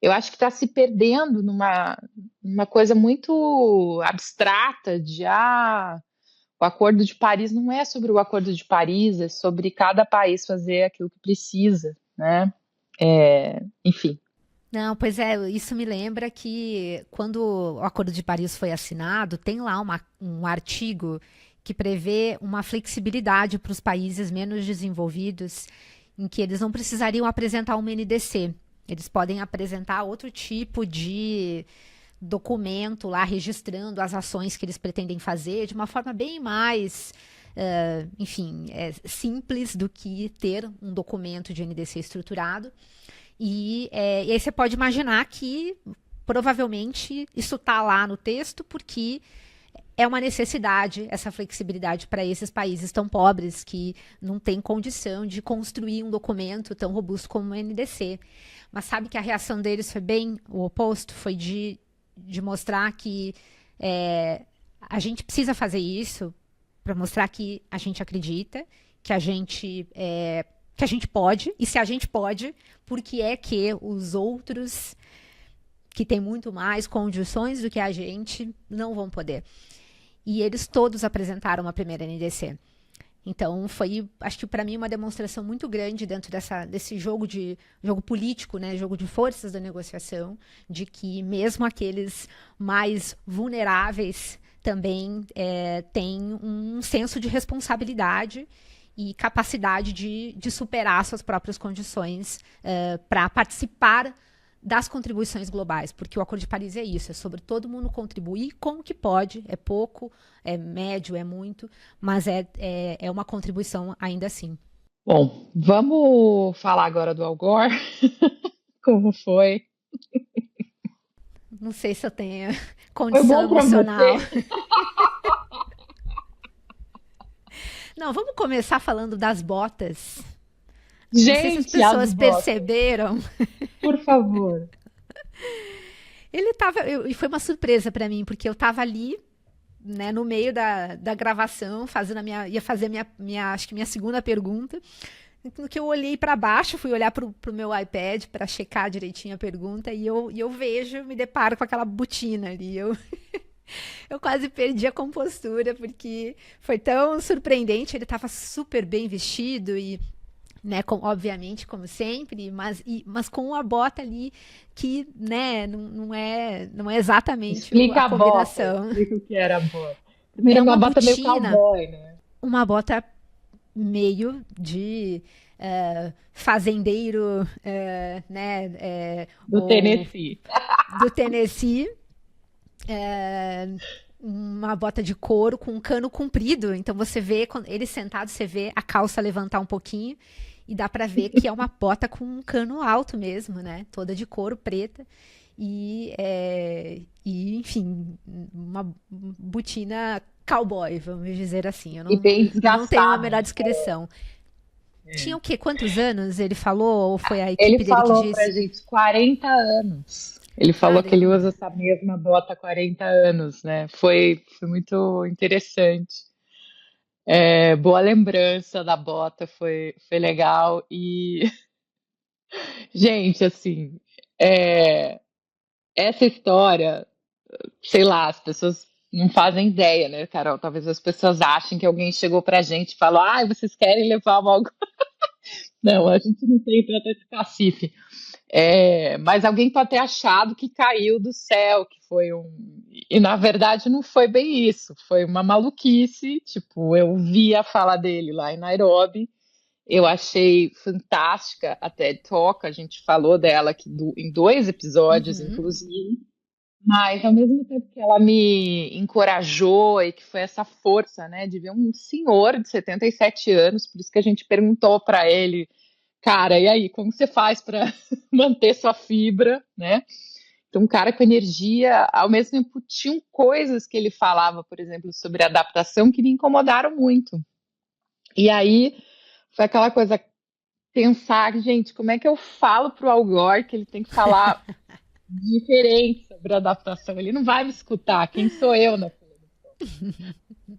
A: Eu acho que está se perdendo numa coisa muito abstrata de o Acordo de Paris não é sobre o Acordo de Paris, é sobre cada país fazer aquilo que precisa, né? Enfim.
B: Não, pois é, isso me lembra que quando o Acordo de Paris foi assinado, tem lá um artigo que prevê uma flexibilidade para os países menos desenvolvidos, em que eles não precisariam apresentar uma NDC. Eles podem apresentar outro tipo de documento lá registrando as ações que eles pretendem fazer de uma forma bem mais, enfim, simples do que ter um documento de NDC estruturado. E aí você pode imaginar que provavelmente isso está lá no texto porque é uma necessidade essa flexibilidade para esses países tão pobres que não têm condição de construir um documento tão robusto como o NDC. Mas sabe que a reação deles foi bem o oposto, foi de mostrar que a gente precisa fazer isso para mostrar que a gente acredita, que a gente pode, e se a gente pode, por que é que os outros que têm muito mais condições do que a gente não vão poder? E eles todos apresentaram uma primeira NDC. Então foi, acho que para mim, uma demonstração muito grande dentro desse jogo político, né, jogo de forças da negociação, de que mesmo aqueles mais vulneráveis também têm um senso de responsabilidade e capacidade de superar suas próprias condições para participar das contribuições globais, porque o Acordo de Paris é isso, é sobre todo mundo contribuir com o que pode, é pouco, é médio, é muito, mas é uma contribuição ainda assim.
A: Bom, vamos falar agora do Al Gore. Como foi?
B: Não sei se eu tenho
A: Foi
B: condição
A: bom para
B: emocional.
A: você?
B: Não, vamos começar falando das botas. Não sei se as
A: Gente, as
B: pessoas
A: botas,
B: perceberam.
A: por favor.
B: Ele tava. E foi uma surpresa para mim, porque eu tava ali, né, no meio da gravação, ia fazer acho que minha segunda pergunta. No que eu olhei para baixo, fui olhar pro meu iPad para checar direitinho a pergunta, e eu vejo, me deparo com aquela botina ali. Eu quase perdi a compostura, porque foi tão surpreendente. Ele estava super bem vestido e, né, obviamente, como sempre, mas com a bota ali que, né, não é exatamente a
A: Explica a bota,
B: combinação.
A: explica o que era a bota. Primeiro,
B: É
A: uma
B: uma
A: bota meio
B: botina,
A: cowboy, né?
B: uma bota meio de fazendeiro, né,
A: Do
B: ou
A: Tennessee.
B: do Tennessee, uma bota de couro com um cano comprido. Então você vê, quando ele sentado, você vê a calça levantar um pouquinho e dá pra ver que é uma bota com um cano alto mesmo, né? Toda de couro preta e enfim, uma botina cowboy, vamos dizer assim. Eu
A: E bem
B: não tenho uma
A: desgastado,
B: melhor
A: né?
B: descrição. Tinha o quê? Quantos anos ele falou? Ou foi a
A: Ele
B: equipe dele que
A: falou pra
B: disse?
A: gente 40 anos. Ele falou que ele usa
B: Caramba!
A: essa mesma bota há 40 anos, né? Foi muito interessante. Boa lembrança da bota, foi legal. E, gente, assim, essa história, sei lá, as pessoas não fazem ideia, né, Carol? Talvez as pessoas achem que alguém chegou pra gente e falou: ah, vocês querem levar algo. Não, a gente não tem tanto esse cacife. Mas alguém pode ter achado que caiu do céu, que foi um. E na verdade não foi bem isso, foi uma maluquice. Tipo, eu vi a fala dele lá em Nairobi, eu achei fantástica a TED Talk, a gente falou dela aqui em dois episódios,
B: Uhum.
A: inclusive. Mas ao mesmo tempo que ela me encorajou e que foi essa força, né, de ver um senhor de 77 anos, por isso que a gente perguntou para ele, cara, e aí, como você faz para manter sua fibra, né? Então, um cara com energia, ao mesmo tempo tinham coisas que ele falava, por exemplo, sobre adaptação que me incomodaram muito. E aí foi aquela coisa, pensar, gente, como é que eu falo pro Al Gore que ele tem que falar diferente sobre a adaptação? Ele não vai me escutar, quem sou eu, né?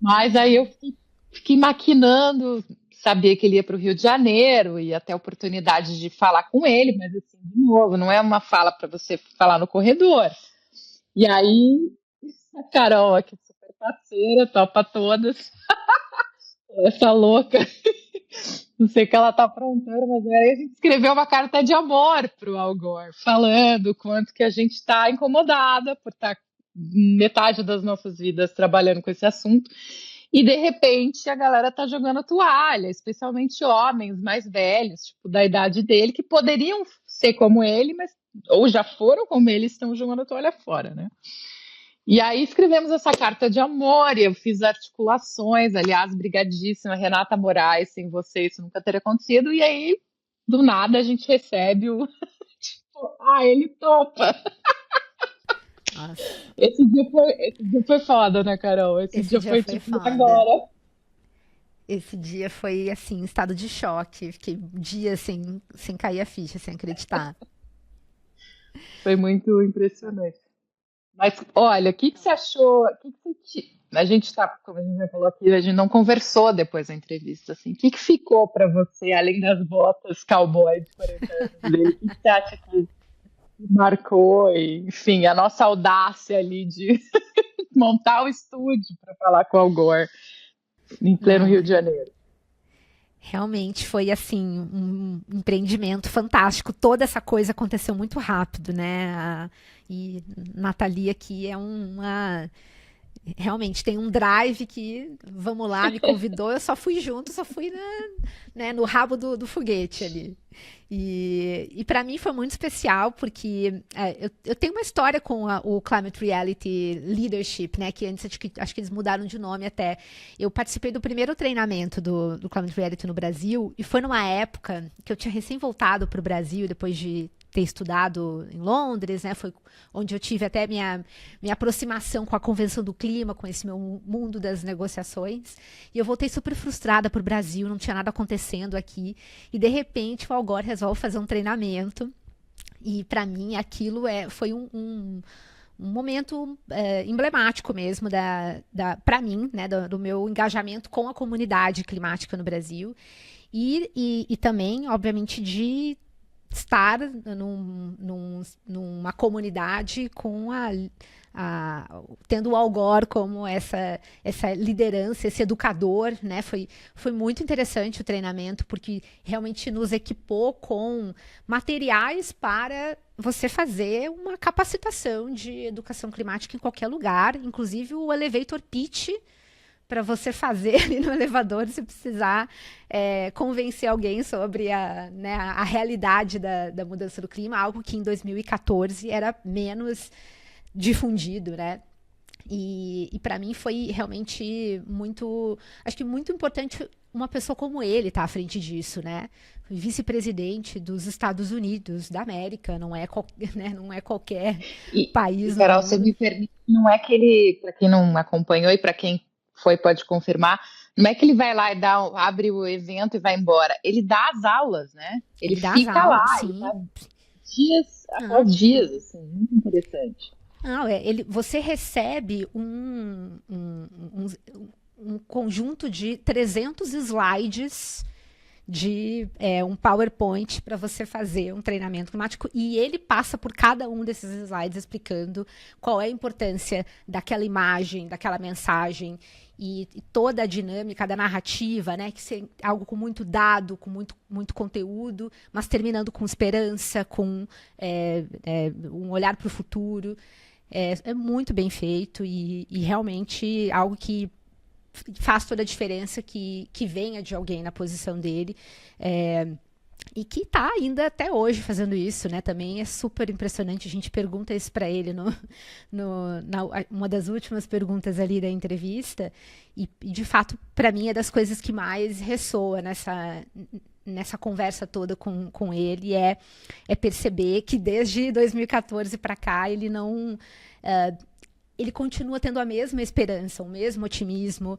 A: Mas aí eu fiquei maquinando, sabia que ele ia para o Rio de Janeiro, e até a oportunidade de falar com ele, mas assim, de novo, não é uma fala para você falar no corredor. E aí, a Carol, aqui super parceira, topa todas, essa louca, não sei o que ela tá aprontando, mas aí a gente escreveu uma carta de amor pro Al Gore, falando o quanto que a gente está incomodada por estar metade das nossas vidas trabalhando com esse assunto. E de repente a galera tá jogando toalha, especialmente homens mais velhos, tipo, da idade dele, que poderiam ser como ele, mas ou já foram como ele, estão jogando toalha fora, né? E aí escrevemos essa carta de amor, e eu fiz articulações, aliás, brigadíssima, Renata Moraes, sem você isso nunca teria acontecido, e aí, do nada, a gente recebe o. Tipo, ele topa.
B: Nossa,
A: Esse dia foi foda, né, Carol? Esse
B: esse
A: dia
B: dia
A: foi
B: foi
A: tipo,
B: foda.
A: agora.
B: Esse dia foi, assim, estado de choque. Fiquei dias sem cair a ficha, sem acreditar.
A: Foi muito impressionante. Mas, olha, o que que você achou? A gente tá, como a gente já falou aqui, a gente não conversou depois da entrevista, assim. O que que ficou para você, além das botas cowboy de 40 anos dele? O que que você acha que marcou? E, enfim, a nossa audácia ali de montar o estúdio para falar com o Al Gore em pleno
B: Não,
A: Rio de Janeiro.
B: realmente foi assim um empreendimento fantástico. Toda essa coisa aconteceu muito rápido, né? E Nathalie aqui é uma realmente tem um drive que vamos lá, me convidou, eu só fui junto, só fui né, no rabo do foguete ali. E para mim foi muito especial porque eu tenho uma história com o Climate Reality Leadership, né? Que antes acho que eles mudaram de nome até. Eu participei do primeiro treinamento do Climate Reality no Brasil e foi numa época que eu tinha recém voltado para o Brasil depois de ter estudado em Londres, né? Foi onde eu tive até minha aproximação com a Convenção do Clima, com esse meu mundo das negociações. E eu voltei super frustrada para o Brasil, não tinha nada acontecendo aqui. E de repente o Al Gore resolve fazer um treinamento. E para mim aquilo foi um momento emblemático mesmo para mim, né, do meu engajamento com a comunidade climática no Brasil. E também, obviamente, de estar numa comunidade com tendo o Al Gore como essa liderança, esse educador, né? Foi muito interessante o treinamento, porque realmente nos equipou com materiais para você fazer uma capacitação de educação climática em qualquer lugar, inclusive o elevator pitch para você fazer ali no elevador se precisar convencer alguém sobre né, a realidade da mudança do clima, algo que em 2014 era menos difundido, né? E para mim foi realmente acho que muito importante uma pessoa como ele estar à frente disso, né? Vice-presidente dos Estados Unidos da América, né, não é qualquer
A: E,
B: país no
A: Carol, você
B: mundo.
A: me permite, não é que ele, para quem não acompanhou e para quem foi pode confirmar, não é que ele vai lá e abre o evento e vai embora. Ele dá as aulas, né? Ele
B: Ele dá as
A: fica
B: aulas,
A: lá, ele
B: sim.
A: tá dias
B: Ah,
A: após dias, assim, muito interessante.
B: não, você recebe um conjunto de 300 slides de um PowerPoint para você fazer um treinamento climático e ele passa por cada um desses slides explicando qual é a importância daquela imagem, daquela mensagem e toda a dinâmica da narrativa, né? Que é algo com muito dado, com muito conteúdo, mas terminando com esperança, com um olhar para o futuro. É muito bem feito e realmente algo que faz toda a diferença que venha de alguém na posição dele. E que está ainda até hoje fazendo isso, né? Também é super impressionante. A gente pergunta isso para ele uma das últimas perguntas ali da entrevista. E de fato, para mim, é das coisas que mais ressoa nessa conversa toda com ele é perceber que desde 2014 para cá ele não ele continua tendo a mesma esperança, o mesmo otimismo,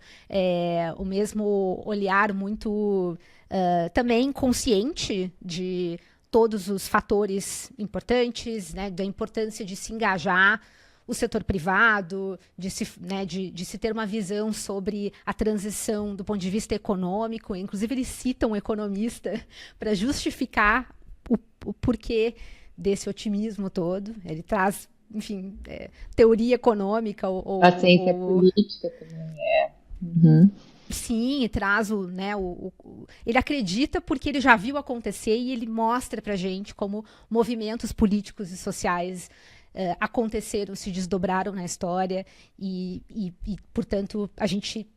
B: o mesmo olhar muito também consciente de todos os fatores importantes, né, da importância de se engajar o setor privado, de se ter uma visão sobre a transição do ponto de vista econômico. Inclusive, ele cita um economista para justificar o porquê desse otimismo todo. Ele traz, enfim, teoria econômica
A: A ciência política também é. Uhum.
B: Sim, traz ele acredita porque ele já viu acontecer e ele mostra pra gente como movimentos políticos e sociais aconteceram, se desdobraram na história e, portanto, a gente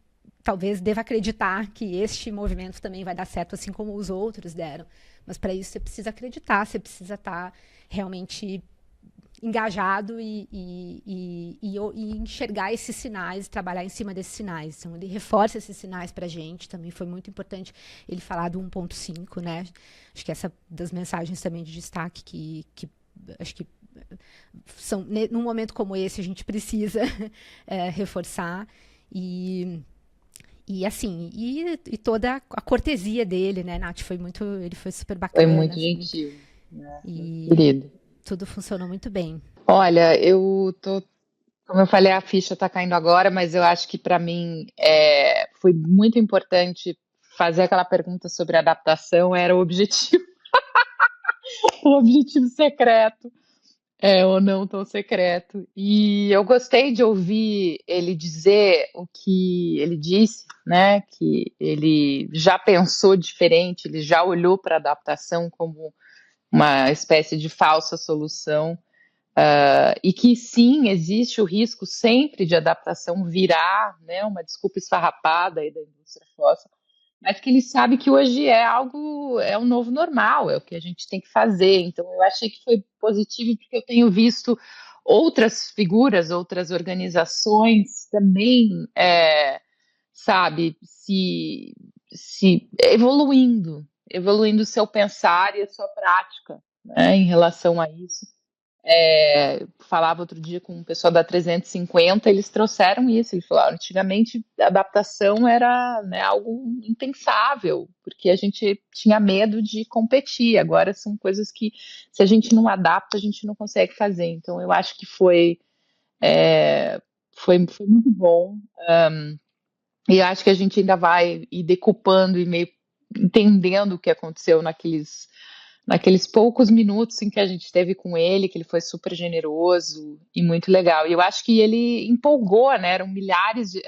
B: talvez deva acreditar que este movimento também vai dar certo, assim como os outros deram. Mas para isso você precisa acreditar, você precisa estar realmente engajado e enxergar esses sinais, trabalhar em cima desses sinais. Então, ele reforça esses sinais para a gente. Também foi muito importante ele falar do 1.5, né? Acho que essa das mensagens também de destaque que acho que são, num momento como esse, a gente precisa reforçar. E assim, e toda a cortesia dele, né, Nath? Ele foi super
A: Foi
B: bacana.
A: muito
B: Assim,
A: gentil, né?
B: e
A: Querido.
B: tudo funcionou muito bem.
A: Olha, como eu falei, a ficha está caindo agora, mas eu acho que para mim foi muito importante fazer aquela pergunta sobre adaptação, era o objetivo, o objetivo secreto, ou não tão secreto. E eu gostei de ouvir ele dizer o que ele disse, né? Que ele já pensou diferente, ele já olhou para a adaptação como uma espécie de falsa solução. E que sim, existe o risco sempre de adaptação virar, né, uma desculpa esfarrapada aí da indústria fóssil, mas que ele sabe que hoje é um novo normal, é o que a gente tem que fazer. Então eu achei que foi positivo porque eu tenho visto outras figuras, outras organizações também, sabe, se evoluindo o seu pensar e a sua prática, né, em relação a isso. Falava outro dia com o pessoal da 350, eles trouxeram isso, eles falaram, antigamente a adaptação era, né, algo impensável, porque a gente tinha medo de competir, agora são coisas que se a gente não adapta, a gente não consegue fazer, então eu acho que foi muito bom, e acho que a gente ainda vai ir decupando e meio entendendo o que aconteceu naqueles poucos minutos em que a gente esteve com ele, que ele foi super generoso e muito legal. E eu acho que ele empolgou, né? Eram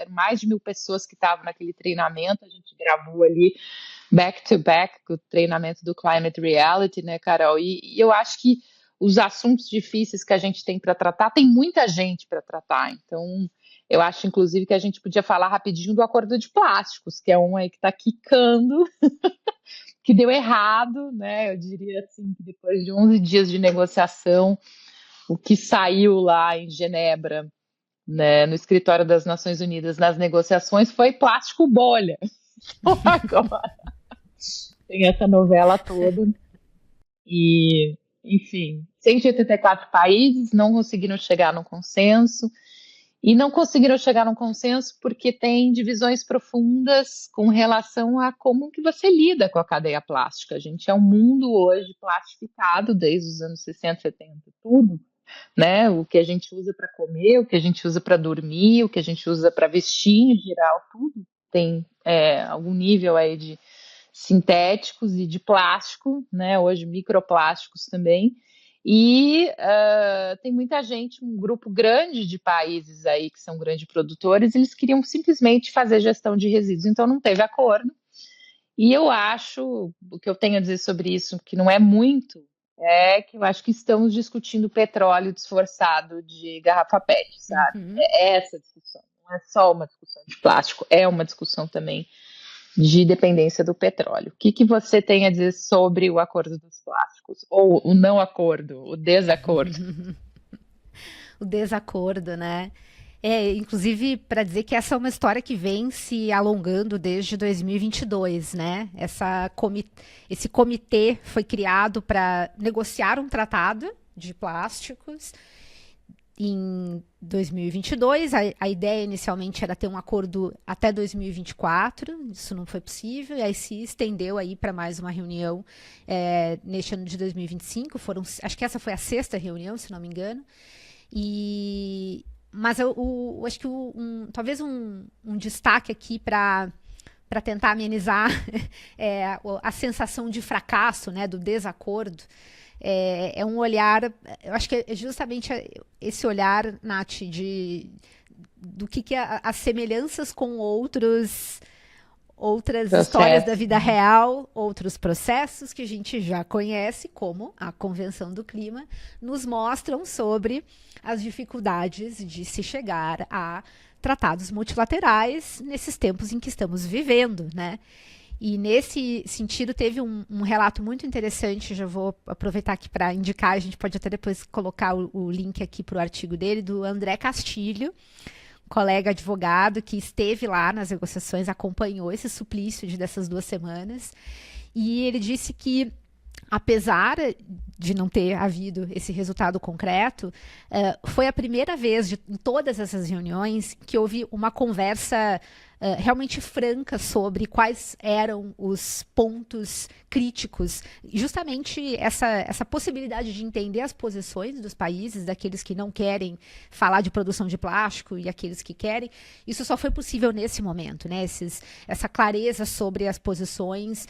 A: mais de 1.000 pessoas que estavam naquele treinamento. A gente gravou ali back to back o treinamento do Climate Reality, né, Carol? E eu acho que os assuntos difíceis que a gente tem para tratar, tem muita gente para tratar. Então, eu acho, inclusive, que a gente podia falar rapidinho do acordo de plásticos, que é um aí que está quicando, que deu errado, né? Eu diria assim, que depois de 11 dias de negociação, o que saiu lá em Genebra, né, no escritório das Nações Unidas, nas negociações, foi plástico bolha. Agora tem essa novela toda. E, enfim, 184 países não conseguiram chegar num consenso. E não conseguiram chegar num consenso porque tem divisões profundas com relação a como que você lida com a cadeia plástica. A gente é um mundo hoje plastificado desde os anos 60, 70, tudo, né? O que a gente usa para comer, o que a gente usa para dormir, o que a gente usa para vestir em geral, tudo tem algum nível aí de sintéticos e de plástico, né? Hoje microplásticos também. E tem muita gente, um grupo grande de países aí que são grandes produtores, eles queriam simplesmente fazer gestão de resíduos, então não teve acordo. E eu acho, o que eu tenho a dizer sobre isso, que não é muito, é que eu acho que estamos discutindo petróleo disfarçado de garrafa PET, sabe?
B: Uhum.
A: É essa a discussão, não é só uma discussão de plástico, é uma discussão também de dependência do petróleo. O que você tem a dizer sobre o acordo dos plásticos? Ou o não acordo, o desacordo?
B: O desacordo, né? Inclusive, para dizer que essa é uma história que vem se alongando desde 2022, né? Esse comitê foi criado para negociar um tratado de plásticos em 2022. A ideia inicialmente era ter um acordo até 2024, isso não foi possível, e aí se estendeu aí para mais uma reunião neste ano de 2025. Acho que essa foi a sexta reunião, se não me engano. Mas eu acho que talvez um destaque aqui para tentar amenizar a sensação de fracasso, né, do desacordo, é um olhar, eu acho que é justamente esse olhar, Nath, do que as semelhanças com outras histórias da vida real, outros processos que a gente já conhece, como a Convenção do Clima, nos mostram sobre as dificuldades de se chegar a tratados multilaterais nesses tempos em que estamos vivendo, né? E nesse sentido teve um relato muito interessante, já vou aproveitar aqui para indicar, a gente pode até depois colocar o link aqui para o artigo dele, do André Castilho, colega advogado que esteve lá nas negociações, acompanhou esse suplício dessas 2 semanas, e ele disse que, apesar de não ter havido esse resultado concreto, foi a primeira vez em todas essas reuniões que houve uma conversa realmente franca sobre quais eram os pontos críticos. Justamente essa possibilidade de entender as posições dos países, daqueles que não querem falar de produção de plástico e aqueles que querem, isso só foi possível nesse momento, né? Essa clareza sobre as posições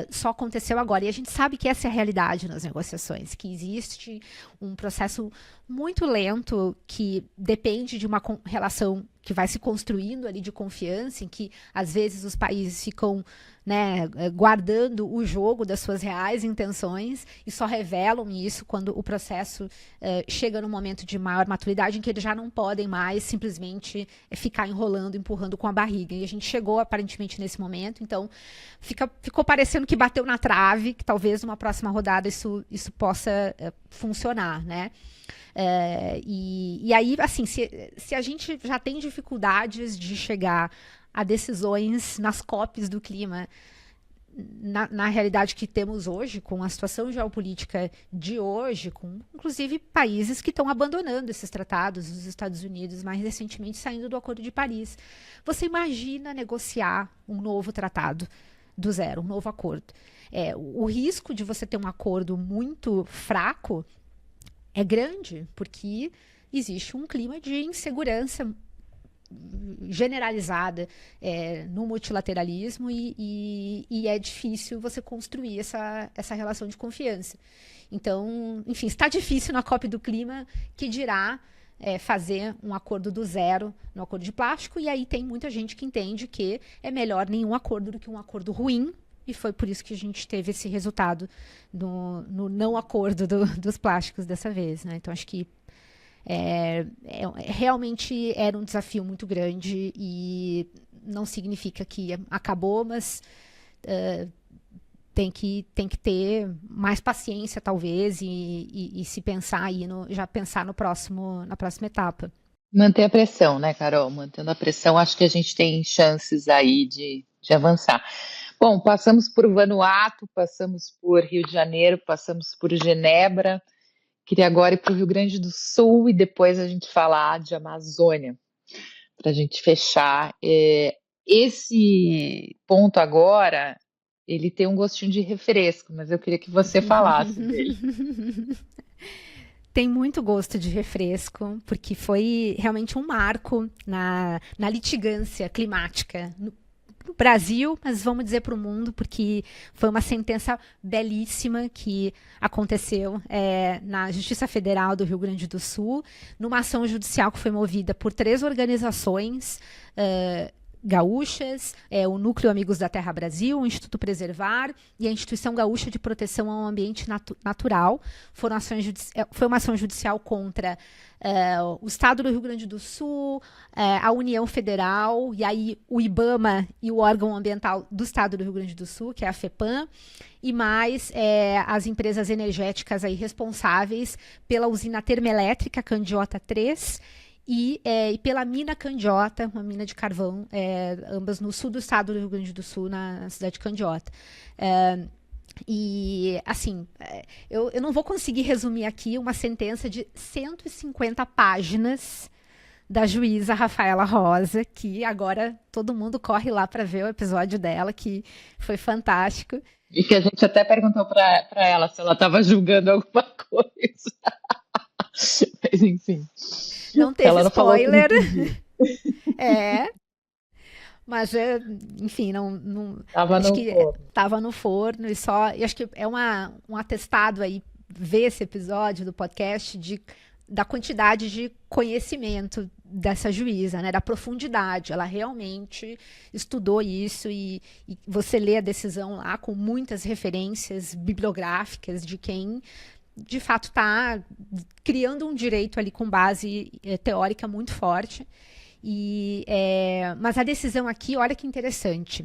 B: só aconteceu agora. E a gente sabe que essa é a realidade nas negociações, que existe um processo muito lento que depende de uma relação que vai se construindo ali de confiança, em que às vezes os países ficam, né, guardando o jogo das suas reais intenções e só revelam isso quando o processo chega num momento de maior maturidade, em que eles já não podem mais simplesmente ficar enrolando, empurrando com a barriga. E a gente chegou aparentemente nesse momento, então ficou parecendo que bateu na trave, que talvez numa próxima rodada isso possa funcionar, né? E aí, assim, se a gente já tem dificuldades de chegar a decisões nas COPs do clima, na realidade que temos hoje, com a situação geopolítica de hoje, com inclusive países que estão abandonando esses tratados, os Estados Unidos mais recentemente saindo do Acordo de Paris. Você imagina negociar um novo tratado do zero, um novo acordo? O risco de você ter um acordo muito fraco é grande, porque existe um clima de insegurança generalizada no multilateralismo e é difícil você construir essa relação de confiança. Então, enfim, está difícil na COP do Clima, que dirá fazer um acordo do zero no acordo de plástico, e aí tem muita gente que entende que é melhor nenhum acordo do que um acordo ruim, e foi por isso que a gente teve esse resultado no não acordo dos plásticos dessa vez, né? Então, acho que realmente era um desafio muito grande e não significa que acabou, mas tem que ter mais paciência, talvez, e se pensar aí, já pensar na próxima etapa.
A: Manter a pressão, né, Carol? Mantendo a pressão, acho que a gente tem chances aí de avançar. Bom, passamos por Vanuatu, passamos por Rio de Janeiro, passamos por Genebra. Queria agora ir para o Rio Grande do Sul e depois a gente falar de Amazônia, para a gente fechar. Esse ponto agora, ele tem um gostinho de refresco, mas eu queria que você falasse dele.
B: Tem muito gosto de refresco, porque foi realmente um marco na litigância climática no Brasil, mas vamos dizer para o mundo, porque foi uma sentença belíssima que aconteceu na Justiça Federal do Rio Grande do Sul, numa ação judicial que foi movida por 3 organizações gaúchas, o Núcleo Amigos da Terra Brasil, o Instituto Preservar e a Instituição Gaúcha de Proteção ao Ambiente Natural. Foi uma ação judicial contra o Estado do Rio Grande do Sul, a União Federal, e aí o IBAMA e o órgão ambiental do Estado do Rio Grande do Sul, que é a FEPAM, e mais as empresas energéticas aí responsáveis pela usina termoelétrica Candiota 3 e pela mina Candiota, uma mina de carvão, ambas no sul do estado do Rio Grande do Sul, na cidade de Candiota. E, assim, eu não vou conseguir resumir aqui uma sentença de 150 páginas da juíza Rafaela Rosa, que agora todo mundo corre lá para ver o episódio dela, que foi fantástico.
A: E que a gente até perguntou para ela se ela estava julgando alguma coisa. Mas enfim,
B: Não teve
A: ela não falou que não
B: spoiler,
A: podia.
B: é, mas, enfim,
A: Tava
B: acho
A: no
B: que
A: forno.
B: estava no forno e acho que é um atestado aí ver esse episódio do podcast da quantidade de conhecimento dessa juíza, né, da profundidade. Ela realmente estudou isso e você lê a decisão lá com muitas referências bibliográficas de quem de fato está criando um direito ali com base teórica muito forte. Mas a decisão aqui, olha que interessante.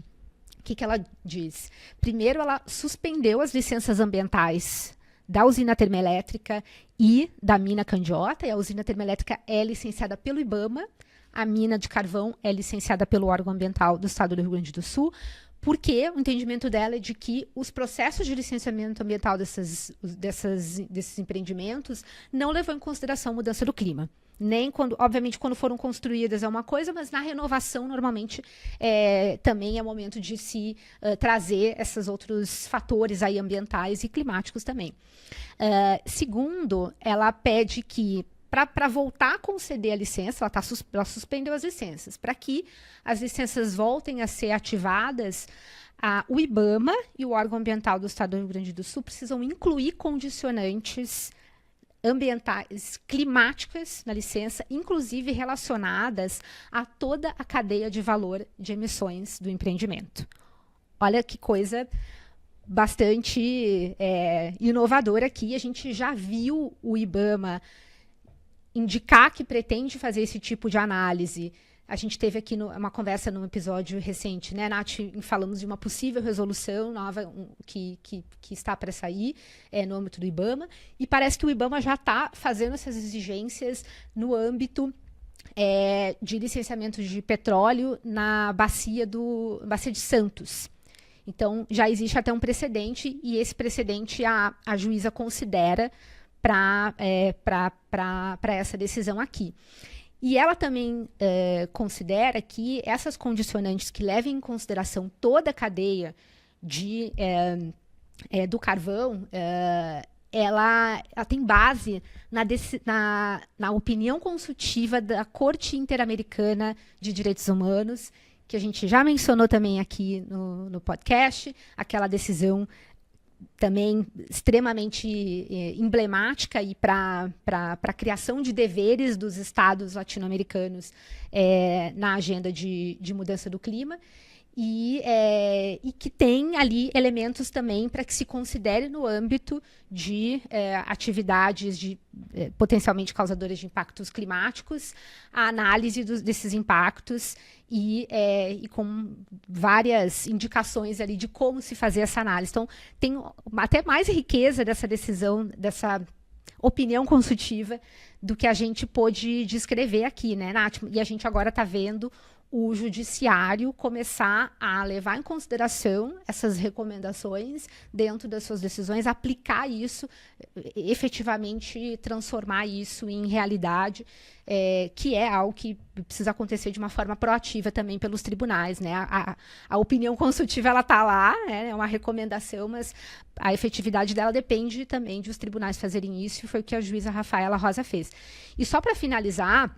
B: O que ela diz? Primeiro, ela suspendeu as licenças ambientais da usina termoelétrica e da mina Candiota. E a usina termoelétrica é licenciada pelo IBAMA, a mina de carvão é licenciada pelo órgão ambiental do estado do Rio Grande do Sul, porque o entendimento dela é de que os processos de licenciamento ambiental desses empreendimentos não levam em consideração a mudança do clima. Nem quando, obviamente, quando foram construídas é uma coisa, mas na renovação, normalmente, também é momento de se trazer esses outros fatores aí ambientais e climáticos também. Segundo, ela pede que, para voltar a conceder a licença, ela suspendeu as licenças, para que as licenças voltem a ser ativadas, o IBAMA e o órgão ambiental do estado do Rio Grande do Sul precisam incluir condicionantes ambientais, climáticas na licença, inclusive relacionadas a toda a cadeia de valor de emissões do empreendimento. Olha que coisa bastante inovadora aqui. A gente já viu o IBAMA indicar que pretende fazer esse tipo de análise. A gente teve aqui uma conversa num episódio recente, né, Nath? Falamos de uma possível resolução nova que está para sair no âmbito do IBAMA, e parece que o IBAMA já está fazendo essas exigências no âmbito de licenciamento de petróleo na bacia de Santos. Então, já existe até um precedente, e esse precedente a juíza considera para essa decisão aqui. E ela também considera que essas condicionantes que levem em consideração toda a cadeia do carvão, ela tem base na opinião consultiva da Corte Interamericana de Direitos Humanos, que a gente já mencionou também aqui no podcast, aquela decisão também extremamente emblemática e para a criação de deveres dos estados latino-americanos na agenda de mudança do clima, e que tem ali elementos também para que se considere no âmbito de atividades potencialmente causadoras de impactos climáticos, a análise desses impactos e com várias indicações ali de como se fazer essa análise. Então, tem até mais riqueza dessa decisão, dessa opinião consultiva, do que a gente pôde descrever aqui, né, Nath? E a gente agora está vendo o judiciário começar a levar em consideração essas recomendações dentro das suas decisões, aplicar isso, efetivamente transformar isso em realidade, que é algo que precisa acontecer de uma forma proativa também pelos tribunais, né? A opinião consultiva, ela está lá, é uma recomendação, mas a efetividade dela depende também de os tribunais fazerem isso, e foi o que a juíza Rafaela Rosa fez. E só para finalizar,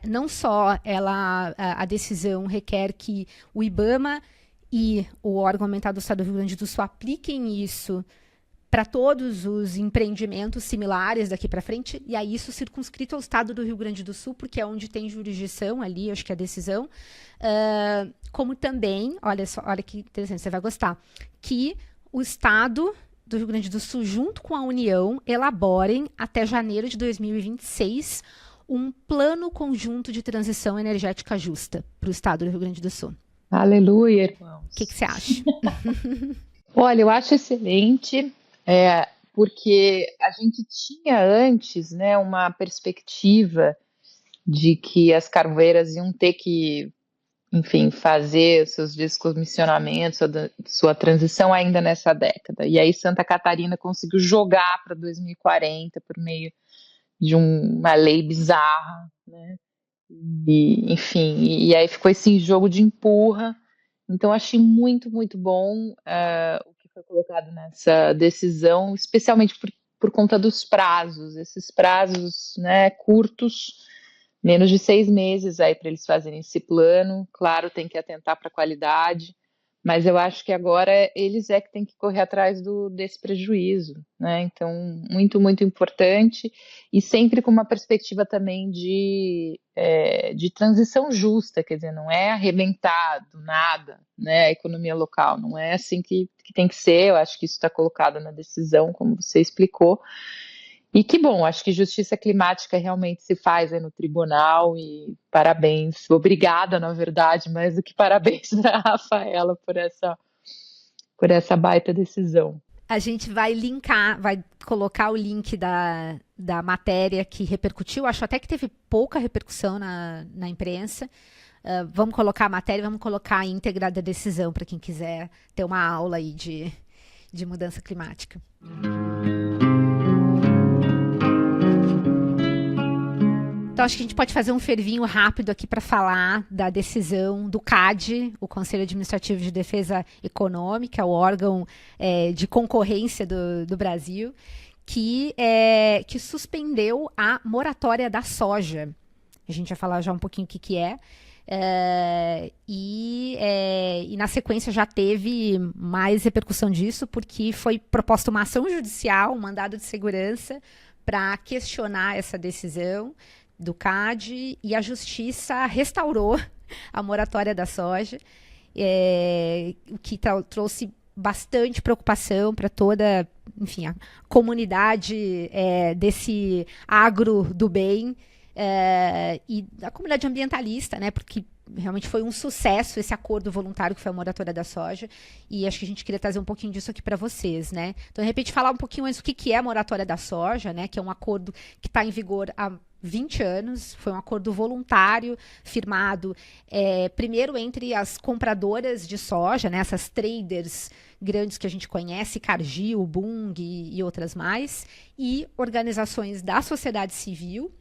B: não só a decisão requer que o IBAMA e o órgão ambiental do estado do Rio Grande do Sul apliquem isso para todos os empreendimentos similares daqui para frente, e aí isso circunscrito ao estado do Rio Grande do Sul, porque é onde tem jurisdição ali, acho que a decisão, como também, olha que interessante, você vai gostar, que o estado do Rio Grande do Sul, junto com a União, elaborem até janeiro de 2026 um plano conjunto de transição energética justa para o estado do Rio Grande do Sul.
A: Aleluia,
B: O que você acha?
A: Olha, eu acho excelente, porque a gente tinha antes, né, uma perspectiva de que as carvoeiras iam ter que enfim, fazer os seus descomissionamentos, sua transição ainda nessa década. E aí Santa Catarina conseguiu jogar para 2040 por meio de uma lei bizarra, né? E, enfim, e aí ficou esse jogo de empurra. Então, achei muito, muito bom o que foi colocado nessa decisão, especialmente por conta dos prazos, esses prazos, né, curtos, menos de 6 meses aí para eles fazerem esse plano. Claro, tem que atentar para a qualidade, mas eu acho que agora eles é que têm que correr atrás desse prejuízo, né? Então, muito, muito importante, e sempre com uma perspectiva também de transição justa, quer dizer, não é arrebentar do nada, né, a economia local, não é assim que tem que ser. Eu acho que isso está colocado na decisão, como você explicou. E que bom, acho que justiça climática realmente se faz aí no tribunal, e parabéns, obrigada, na verdade, mais do que parabéns para a Rafaela por essa baita decisão.
B: A gente vai linkar, vai colocar o link da matéria que repercutiu. Acho até que teve pouca repercussão na imprensa. Vamos colocar a matéria, vamos colocar a íntegra da decisão para quem quiser ter uma aula aí de mudança climática. Então, acho que a gente pode fazer um fervinho rápido aqui para falar da decisão do CAD, o Conselho Administrativo de Defesa Econômica, o órgão de concorrência do Brasil, que suspendeu a moratória da soja. A gente vai falar já um pouquinho o que é. E na sequência já teve mais repercussão disso, porque foi proposta uma ação judicial, um mandado de segurança, para questionar essa decisão do CAD, e a Justiça restaurou a moratória da soja, o que trouxe bastante preocupação para toda, enfim, a comunidade desse agro do bem, e da comunidade ambientalista, né, porque realmente foi um sucesso esse acordo voluntário que foi a moratória da soja, e acho que a gente queria trazer um pouquinho disso aqui para vocês, né? Então, de repente, falar um pouquinho antes o que é a moratória da soja, né, que é um acordo que está em vigor há 20 anos, foi um acordo voluntário firmado primeiro entre as compradoras de soja, né, essas traders grandes que a gente conhece, Cargill, Bunge e outras mais, e organizações da sociedade civil.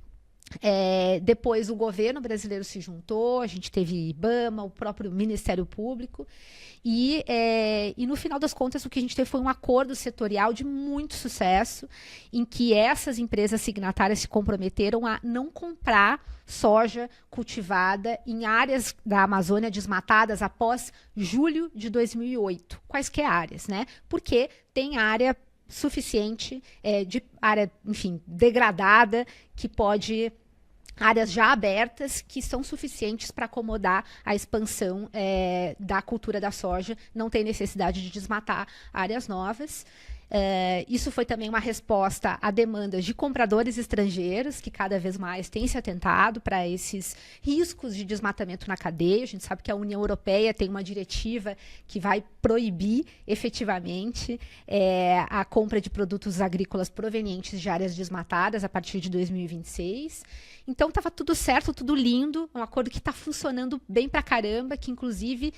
B: Depois o governo brasileiro se juntou, a gente teve IBAMA, o próprio Ministério Público, e no final das contas o que a gente teve foi um acordo setorial de muito sucesso, em que essas empresas signatárias se comprometeram a não comprar soja cultivada em áreas da Amazônia desmatadas após julho de 2008. Quaisquer áreas, né? Porque tem área suficiente, de área, enfim, degradada, que pode, áreas já abertas, que são suficientes para acomodar a expansão da cultura da soja, não tem necessidade de desmatar áreas novas. Isso foi também uma resposta a demandas de compradores estrangeiros, que cada vez mais têm se atentado para esses riscos de desmatamento na cadeia. A gente sabe que a União Europeia tem uma diretiva que vai proibir efetivamente a compra de produtos agrícolas provenientes de áreas desmatadas a partir de 2026. Então estava tudo certo, tudo lindo, um acordo que está funcionando bem pra caramba, que inclusive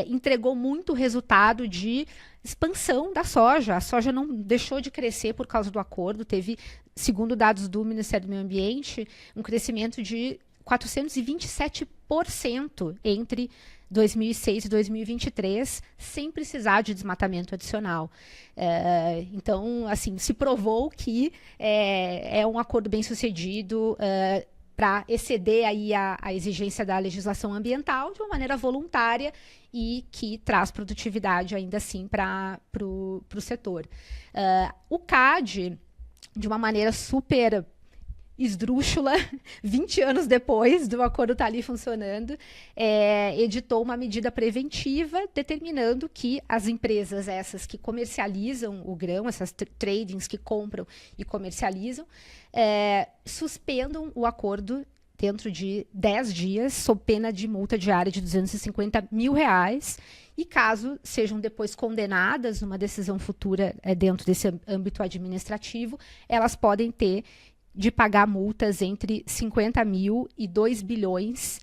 B: entregou muito resultado de expansão da soja. A soja não deixou de crescer por causa do acordo, teve, segundo dados do Ministério do Meio Ambiente, um crescimento de 427% entre 2006 e 2023, sem precisar de desmatamento adicional. Então, assim, se provou que é um acordo bem sucedido, para exceder aí a exigência da legislação ambiental de uma maneira voluntária, e que traz produtividade ainda assim para o setor. O CAD, de uma maneira super esdrúxula, 20 anos depois do acordo estar ali funcionando, editou uma medida preventiva determinando que as empresas essas que comercializam o grão, essas tradings que compram e comercializam, suspendam o acordo dentro de 10 dias, sob pena de multa diária de R$250 mil, e caso sejam depois condenadas numa decisão futura dentro desse âmbito administrativo, elas podem ter de pagar multas entre 50 mil e 2 bilhões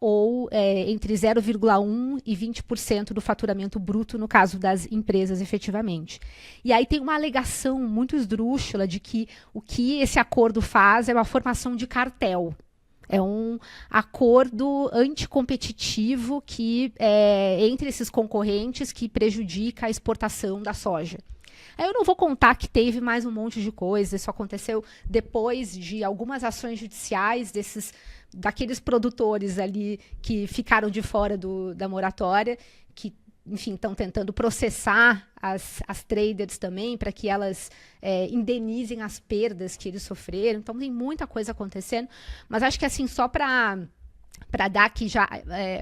B: ou entre 0,1% e 20% do faturamento bruto, no caso das empresas, efetivamente. E aí tem uma alegação muito esdrúxula de que o que esse acordo faz é uma formação de cartel. É um acordo anticompetitivo entre esses concorrentes que prejudica a exportação da soja. Aí eu não vou contar que teve mais um monte de coisa, isso aconteceu depois de algumas ações judiciais daqueles produtores ali que ficaram de fora da moratória, que, enfim, estão tentando processar as traders também para que elas indenizem as perdas que eles sofreram. Então tem muita coisa acontecendo, mas acho que assim, só para dar aqui já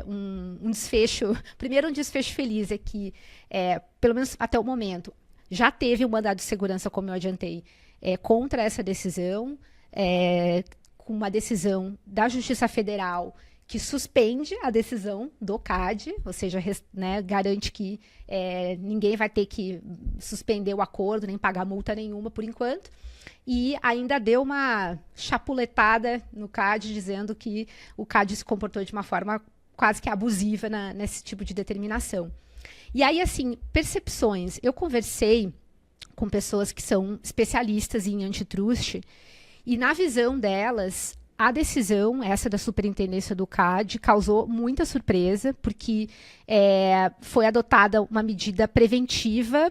B: um desfecho, primeiro um desfecho feliz é que, pelo menos até o momento, já teve um mandado de segurança, como eu adiantei, contra essa decisão, com uma decisão da Justiça Federal que suspende a decisão do CAD, ou seja, né, garante que ninguém vai ter que suspender o acordo, nem pagar multa nenhuma por enquanto, e ainda deu uma chapuletada no CAD, dizendo que o CAD se comportou de uma forma quase que abusiva nesse tipo de determinação. E aí, assim, percepções. Eu conversei com pessoas que são especialistas em antitrust e, na visão delas, a decisão, essa da superintendência do CAD, causou muita surpresa, porque foi adotada uma medida preventiva,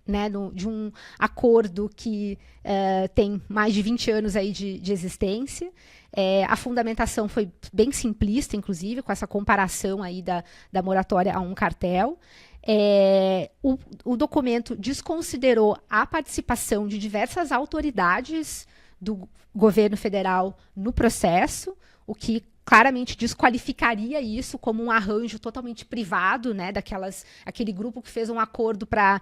B: né, de um acordo que tem mais de 20 anos aí de existência. A fundamentação foi bem simplista, inclusive, com essa comparação aí da moratória a um cartel. O documento desconsiderou a participação de diversas autoridades do governo federal no processo, o que claramente desqualificaria isso como um arranjo totalmente privado, né, aquele grupo que fez um acordo para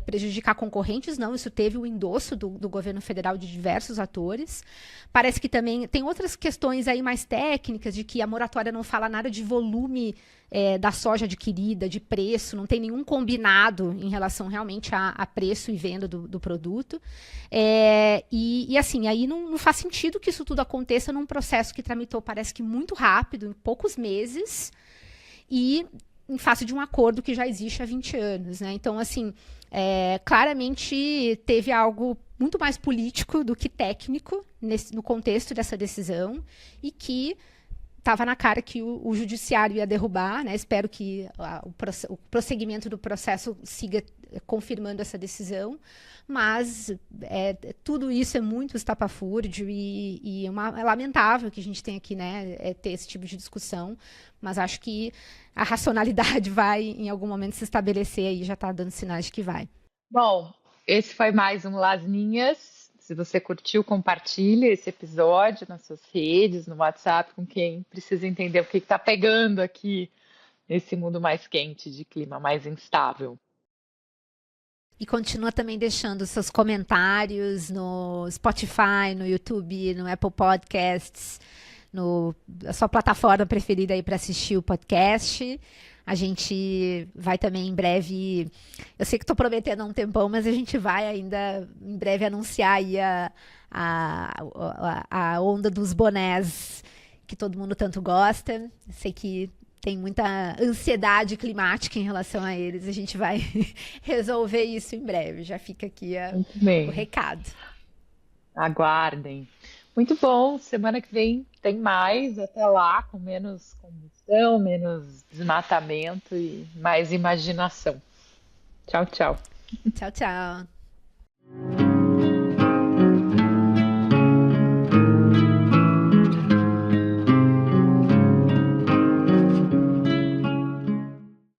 B: prejudicar concorrentes. Não, isso teve o endosso do governo federal de diversos atores. Parece que também tem outras questões aí mais técnicas, de que a moratória não fala nada de volume da soja adquirida, de preço, não tem nenhum combinado em relação realmente a preço e venda do produto. E assim, aí não faz sentido que isso tudo aconteça num processo que tramitou, parece que muito rápido, em poucos meses, e em face de um acordo que já existe há 20 anos. Né? Então, assim, claramente teve algo muito mais político do que técnico no contexto dessa decisão, e que estava na cara que o judiciário ia derrubar, né? Espero que o prosseguimento do processo siga confirmando essa decisão, mas tudo isso é muito estapafúrdio e é lamentável que a gente tenha aqui, né, ter esse tipo de discussão, mas acho que a racionalidade vai, em algum momento, se estabelecer aí, já está dando sinais de que vai.
A: Bom, esse foi mais um Lasninhas. Se você curtiu, compartilhe esse episódio nas suas redes, no WhatsApp, com quem precisa entender o que está pegando aqui nesse mundo mais quente, de clima mais instável.
B: E continua também deixando seus comentários no Spotify, no YouTube, no Apple Podcasts, a sua plataforma preferida aí para assistir o podcast. A gente vai também em breve, eu sei que estou prometendo há um tempão, mas a gente vai ainda em breve anunciar aí a onda dos bonés que todo mundo tanto gosta. Eu sei que tem muita ansiedade climática em relação a eles. A gente vai resolver isso em breve. Já fica aqui o recado.
A: Aguardem. Muito bom. Semana que vem tem mais. Até lá, com menos combustão, menos desmatamento e mais imaginação. Tchau, tchau.
B: Tchau, tchau.